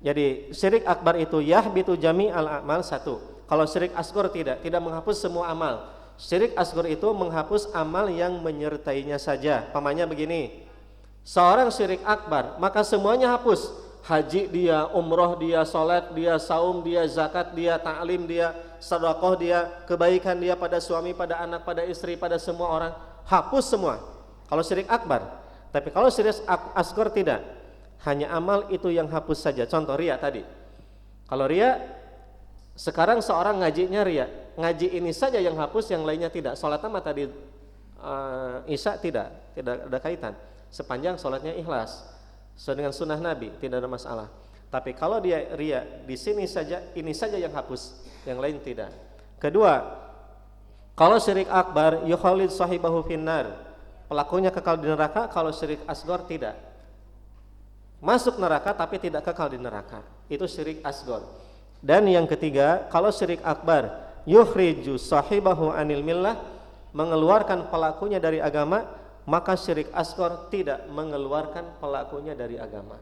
Jadi syirik akbar itu yahbitu jami'al amal satu. Kalau syirik asghar tidak menghapus semua amal. Syirik asghar itu menghapus amal yang menyertainya saja. Pamannya begini. Seorang syirik akbar, maka semuanya hapus. Haji dia, umroh dia, salat dia, saum dia, zakat dia, ta'lim dia, sedekah dia, kebaikan dia pada suami, pada anak, pada istri, pada semua orang, hapus semua. Kalau syirik akbar. Tapi kalau syirik asghar tidak. Hanya amal itu yang hapus saja. Contoh riya tadi. Kalau riya, sekarang seorang ngajinya riya, ngaji ini saja yang hapus, yang lainnya tidak. Salat sama tadi isya tidak ada kaitan. Sepanjang sholatnya ikhlas sesuai dengan sunnah Nabi, tidak ada masalah. Tapi kalau dia riya, di sini saja, ini saja yang hapus, yang lain tidak. Kedua, kalau syirik akbar yukhalid sahibahu finnar, pelakunya kekal di neraka. Kalau syirik asghar tidak, masuk neraka tapi tidak kekal di neraka. Itu syirik asghar. Dan yang ketiga, kalau syirik akbar yukhriju sahibahu anil millah, mengeluarkan pelakunya dari agama. Maka syirik asghar tidak mengeluarkan pelakunya dari agama.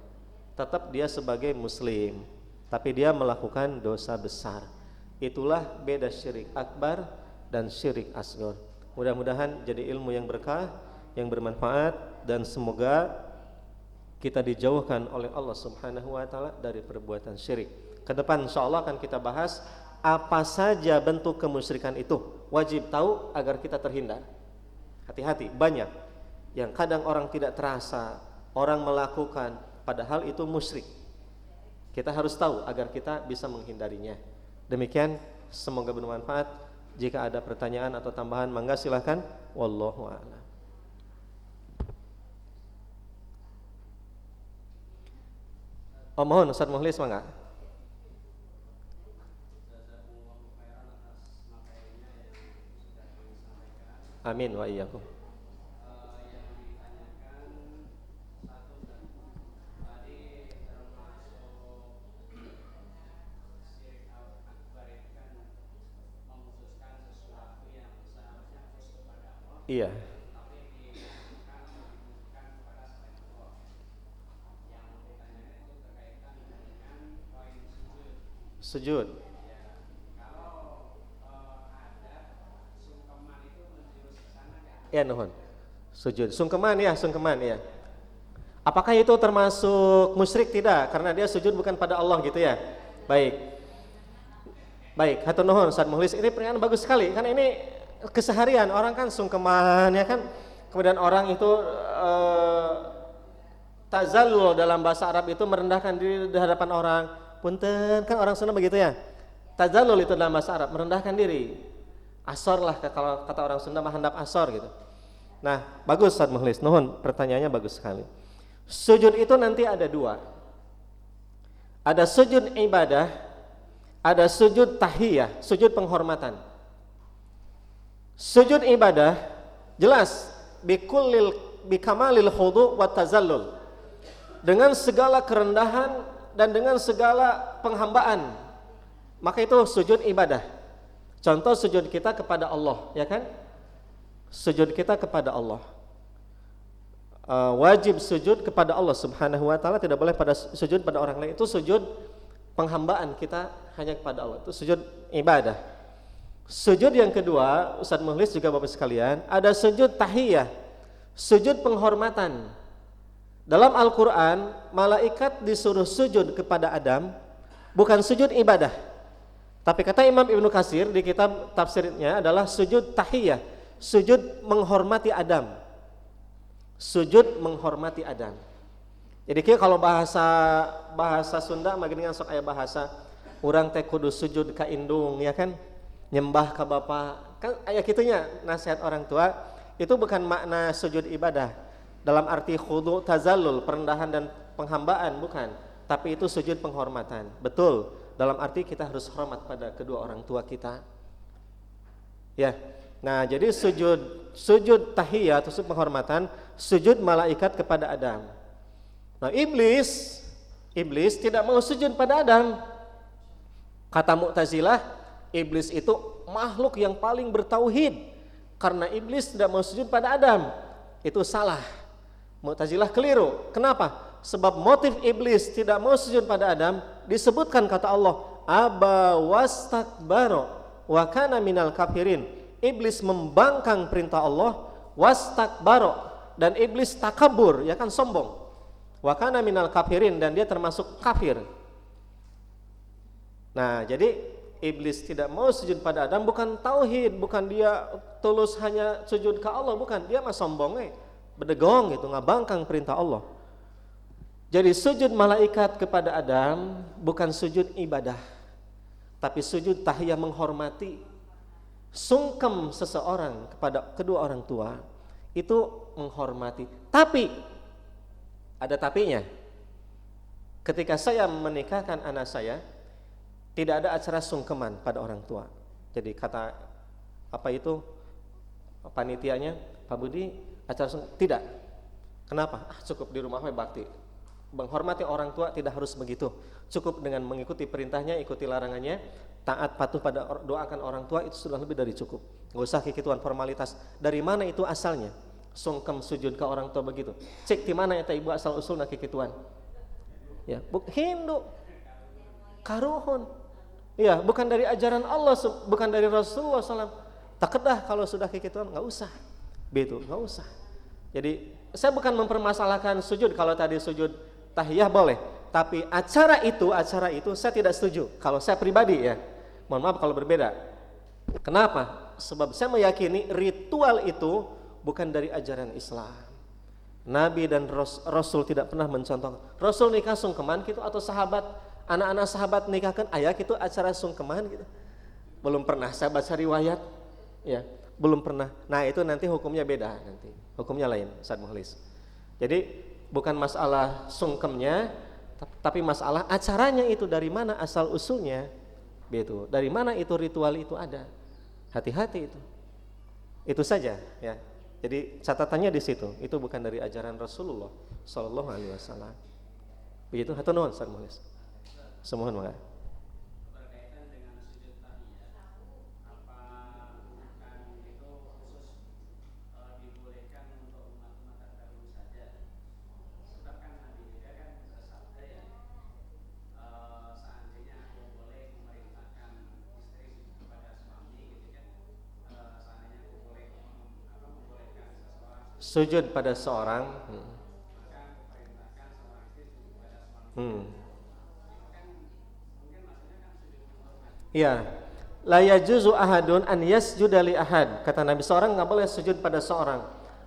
Tetap dia sebagai muslim, tapi dia melakukan dosa besar. Itulah beda syirik akbar dan syirik asghar. Mudah-mudahan jadi ilmu yang berkah, yang bermanfaat, dan semoga kita dijauhkan oleh Allah Subhanahu wa taala dari perbuatan syirik. Ke depan insyaallah akan kita bahas apa saja bentuk kemusyrikan itu. Wajib tahu agar kita terhindar. Hati-hati, banyak yang kadang orang tidak terasa, orang melakukan, padahal itu musyrik. Kita harus tahu agar kita bisa menghindarinya. Demikian, semoga bermanfaat. Jika ada pertanyaan atau tambahan, mangga silahkan. Wallahu a'lam. Mohon Ustaz Mukhlis mangga. Amin wa iyyakum. Iya. Sujud. Ya nuhun. Sujud. Sungkeman ya. Apakah itu termasuk musyrik? Tidak, karena dia sujud bukan pada Allah gitu ya. Baik, hatur nuhun Ustaz Mukhlis. Ini pertanyaan bagus sekali. Karena ini keseharian orang kan sungkeman ya kan, kemudian orang itu Tazallul dalam bahasa Arab itu merendahkan diri di hadapan orang. Punten, kan orang Sunda begitu ya. Tazallul itu dalam bahasa Arab merendahkan diri. Asor lah kalau kata orang Sunda mah handap asor gitu. Nah, bagus Ustaz Mukhlis. Nuhun, pertanyaannya bagus sekali. Sujud itu nanti ada dua. Ada sujud ibadah, ada sujud tahiyah, sujud penghormatan. Sujud ibadah jelas bikamalil khudu' wa tazallul. Dengan segala kerendahan dan dengan segala penghambaan. Maka itu sujud ibadah. Contoh sujud kita kepada Allah, ya kan? Sujud kita kepada Allah. Wajib sujud kepada Allah Subhanahu wa taala, tidak boleh pada sujud pada orang lain. Itu sujud penghambaan kita hanya kepada Allah. Itu sujud ibadah. Sujud yang kedua, Ustaz Mukhlis juga Bapak sekalian, ada sujud tahiyah, sujud penghormatan. Dalam Al-Qur'an, malaikat disuruh sujud kepada Adam, bukan sujud ibadah. Tapi kata Imam Ibnu Katsir di kitab tafsirnya adalah sujud tahiyah, sujud menghormati Adam. Sujud menghormati Adam. Jadi kalau bahasa Sunda mageningan sok aya bahasa urang teh kudu sujud ka indung, ya kan? Nyembah ka bapa, kan aya kitunya nasihat orang tua. Itu bukan makna sujud ibadah dalam arti khudu tazallul, perendahan dan penghambaan, bukan, tapi itu sujud penghormatan. Betul, dalam arti kita harus hormat pada kedua orang tua kita. Ya. Nah, jadi sujud tahiyat atau sujud penghormatan, sujud malaikat kepada Adam. Nah, iblis tidak mau sujud pada Adam. Kata Mu'tazilah, iblis itu makhluk yang paling bertauhid. Karena iblis tidak mau sujud pada Adam, itu salah. Mu'tazilah keliru. Kenapa? Sebab motif iblis tidak mau sujud pada Adam disebutkan kata Allah, aba wastakbaro wa kana minal kafirin. Iblis membangkang perintah Allah, wastakbaro, dan iblis takabur, ya kan, sombong. Wa kana minal kafirin, dan dia termasuk kafir. Nah, jadi iblis tidak mau sujud pada Adam bukan tauhid, bukan dia tulus hanya sujud ke Allah, bukan, dia mah sombong bedegong gitu, ngabangkang perintah Allah. Jadi sujud malaikat kepada Adam bukan sujud ibadah, tapi sujud tahiyah menghormati. Sungkem seseorang kepada kedua orang tua itu menghormati. Tapi ada tapinya. Ketika saya menikahkan anak saya, tidak ada acara sungkeman pada orang tua. Jadi kata apa itu panitianya, Pak Budi, acara tidak. Kenapa? Cukup di rumah bakti. Menghormati orang tua tidak harus begitu. Cukup dengan mengikuti perintahnya, ikuti larangannya, taat patuh pada doakan orang tua, itu sudah lebih dari cukup. Gak usah kikituan formalitas. Dari mana itu asalnya? Sungkem sujud ke orang tua begitu. Cek di mana eta ibu asal usul nak kikituan? Ya, Hindu. Karuhun. Ya, bukan dari ajaran Allah, bukan dari Rasulullah SAW. Tak kedah kalau sudah kikituan, nggak usah. Begitu, nggak usah. Jadi saya bukan mempermasalahkan sujud. Kalau tadi sujud tahiyah boleh, tapi acara itu saya tidak setuju. Kalau saya pribadi ya, mohon maaf kalau berbeda. Kenapa? Sebab saya meyakini ritual itu bukan dari ajaran Islam. Nabi dan Rasul tidak pernah mencontohkan. Rasul nikah sungkeman gitu, atau sahabat, anak-anak sahabat nikahkan ayah gitu acara sungkeman gitu. Belum pernah saya baca riwayat, ya, belum pernah. Nah itu nanti hukumnya beda, nanti hukumnya lain, Ustaz Mukhlis. Jadi bukan masalah sungkemnya, tapi masalah acaranya itu dari mana asal usulnya, begitu. Dari mana itu ritual itu ada. Hati-hati itu. Itu saja, ya. Jadi catatannya di situ. Itu bukan dari ajaran Rasulullah Sallallahu Alaihi Wasallam. Begitu. Hatur nuhun, Ustaz Mukhlis. Semohon mangga. Berkaitan dengan sujud tahiyat, apa bukan itu khusus dibolehkan untuk umat-umat terdahulu saja? Sebab kan Nabi juga kan bersabda ya, seandainya aku boleh memerintahkan istri kepada suami gitu kan, seandainya aku boleh membolehkan seseorang Sujud pada seorang, maka perintahkan seorang istri sujud kepada suami. iya, la yajuzu ahadun an yasjuda li ahad. Kata Nabi, seorang nggak boleh sujud pada seorang.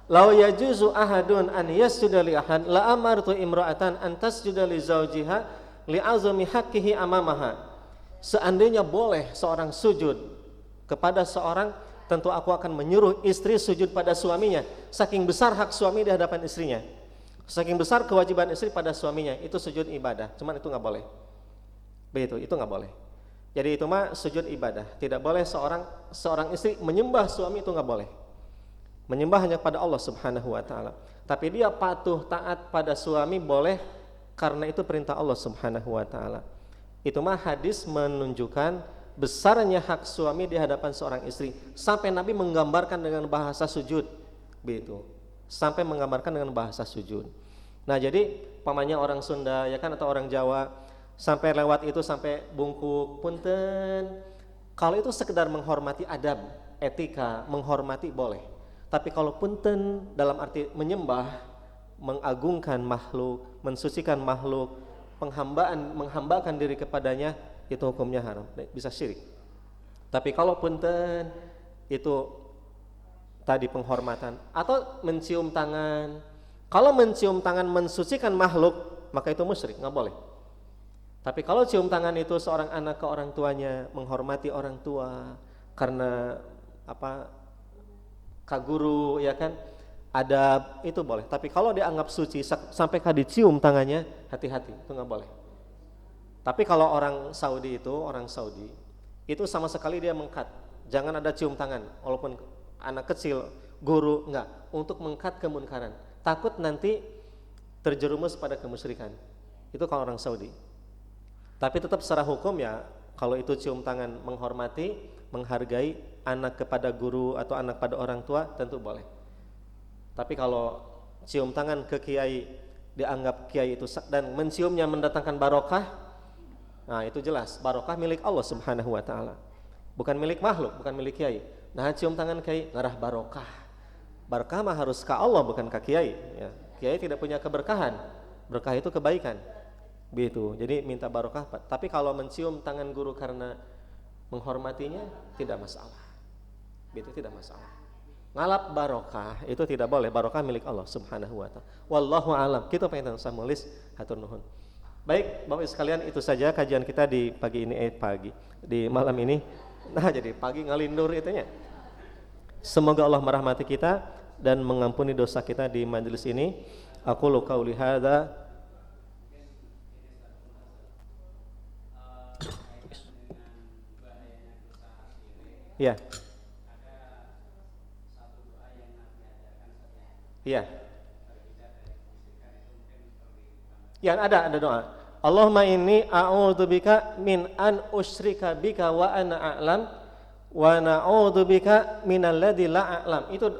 Lau yajuzu ahadun an yasjuda li ahad la amartu imra'atan an tasjuda li zawjiha li azami haqqihi amamaha. Seandainya boleh seorang sujud kepada seorang, tentu aku akan menyuruh istri sujud pada suaminya. Saking besar hak suami di hadapan istrinya, saking besar kewajiban istri pada suaminya, itu sujud ibadah. Cuman itu nggak boleh. Begitu, itu nggak boleh. Jadi itu mah sujud ibadah. Tidak boleh seorang istri menyembah suami, itu nggak boleh. Menyembah hanya pada Allah Subhanahu wa taala. Tapi dia patuh taat pada suami boleh, karena itu perintah Allah Subhanahu wa taala. Itu mah hadis menunjukkan besarnya hak suami di hadapan seorang istri, sampai Nabi menggambarkan dengan bahasa sujud. Begitu. Sampai menggambarkan dengan bahasa sujud. Nah, jadi pamannya orang Sunda ya kan, atau orang Jawa, sampai lewat itu sampai bungkuk punten. Kalau itu sekedar menghormati adab, etika, menghormati boleh. Tapi kalau punten dalam arti menyembah, mengagungkan makhluk, mensucikan makhluk, menghambakan diri kepadanya, itu hukumnya haram, bisa syirik. Tapi kalau punten itu tadi penghormatan, atau mencium tangan. Kalau mencium tangan mensucikan makhluk, maka itu musyrik, nggak boleh. Tapi kalau cium tangan itu seorang anak ke orang tuanya, menghormati orang tua karena apa, kaguru ya kan, adab, itu boleh. Tapi kalau dianggap suci sampai dicium tangannya, hati-hati, itu nggak boleh. Tapi kalau orang Saudi itu sama sekali dia mengkat, jangan ada cium tangan, walaupun anak kecil, guru, enggak, untuk mengkat kemunkaran, takut nanti terjerumus pada kemusyrikan. Itu kalau orang Saudi. Tapi tetap secara hukum ya, kalau itu cium tangan menghormati, menghargai anak kepada guru atau anak pada orang tua, tentu boleh. Tapi kalau cium tangan ke kiai, dianggap kiai itu dan menciumnya mendatangkan barokah, nah itu jelas barokah milik Allah Subhanahu wa taala, bukan milik makhluk, bukan milik kiai. Nah, cium tangan kiai ngarah barokah. Barokah mah harus ke Allah, bukan ke kiai ya. Kiai tidak punya keberkahan. Berkah itu kebaikan. Begitu. Jadi minta barokah. Tapi kalau mencium tangan guru karena menghormatinya, tidak masalah. Begitu, tidak masalah. Ngalap barokah itu tidak boleh. Barokah milik Allah Subhanahu wa taala. Wallahu alam. Kita pengen samulis hatur nuhun. Baik, Bapak sekalian, itu saja kajian kita di pagi ini, di malam ini. Nah, jadi pagi ngalindur itunya. Semoga Allah merahmati kita dan mengampuni dosa kita di majelis ini. Aku qauli hadza. Ya. Iya. Ya, ada doa. Allahumma inni a'udzubika min an usyrika bika wa ana a'lam wa na'udzubika minal ladzi la a'lam. Itu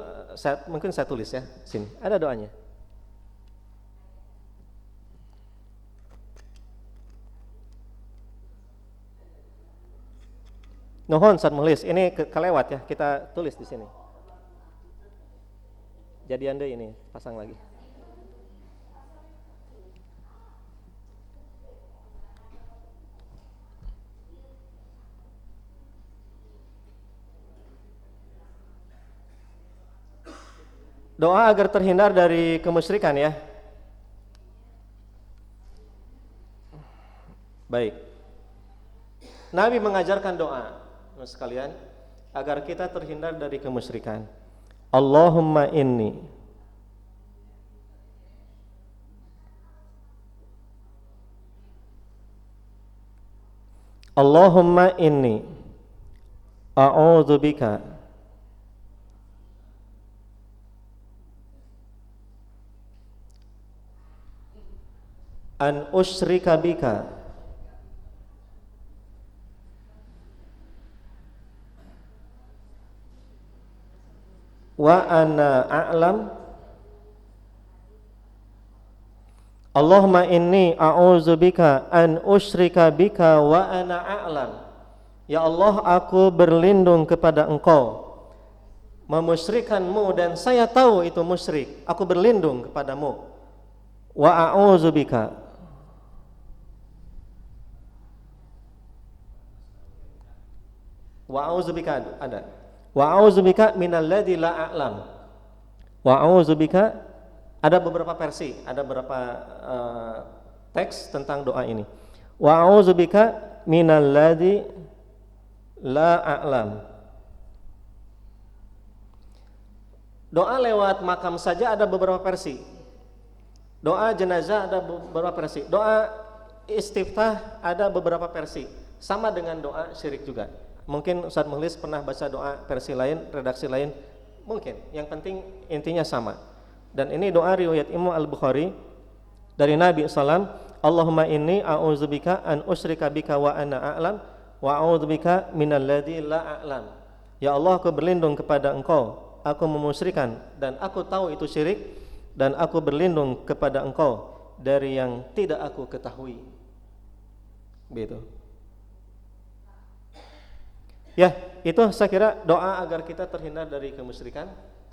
mungkin saya tulis ya, sini. Ada doanya. Nuhun Ustaz Mukhlis, ini kelewat ya, kita tulis di sini. Jadi Anda ini pasang lagi. Doa agar terhindar dari kemusyrikan ya. Baik. Nabi mengajarkan doa, sekalian, agar kita terhindar dari kemusyrikan. Allahumma inni a'udzubika an usyrika bika wa ana a'lam. Allahumma inni a'udzubika an usyrika bika wa ana a'lam. Ya Allah, aku berlindung kepada Engkau memusyrikanmu dan saya tahu itu musyrik. Aku berlindung kepadamu. Wa a'udzubika ada. Wa a'udzubika minal ladzi la a'lam. Wa a'udzubika, ada beberapa versi, ada beberapa teks tentang doa ini. Wa a'udzubika minalladzi la a'lam. Doa lewat makam saja ada beberapa versi. Doa jenazah ada beberapa versi. Doa istiftah ada beberapa versi. Sama dengan doa syirik juga. Mungkin Ustaz Mukhlis pernah baca doa versi lain, redaksi lain, mungkin. Yang penting intinya sama. Dan ini doa riwayat Imam Al-Bukhari dari Nabi SAW. Allahumma inni a'udzubika an usyrika bika wa ana a'lam wa a'udzubika minalladzi la a'lam. Ya Allah, aku berlindung kepada Engkau, aku memusyrikan dan aku tahu itu syirik, dan aku berlindung kepada Engkau dari yang tidak aku ketahui. Begitu. Ya, itu saya kira doa agar kita terhindar dari kemusyrikan.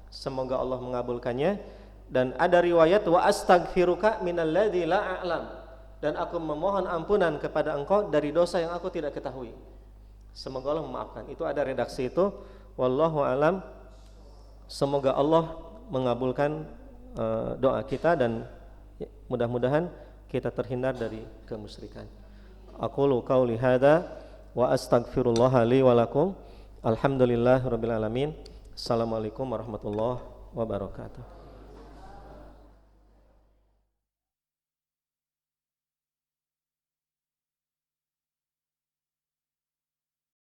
Semoga Allah mengabulkannya. Dan ada riwayat wa astaghfiruka minalladzi la a'lam, dan aku memohon ampunan kepada Engkau dari dosa yang aku tidak ketahui. Semoga Allah memaafkan. Itu ada redaksi itu. Wallahu alam. Semoga Allah mengabulkan doa kita dan mudah-mudahan kita terhindar dari kemusyrikan. Aqulu qauli hadza wa astaghfirullah li wa lakum. Alhamdulillahirabbil alamin. Assalamualaikum warahmatullahi wabarakatuh.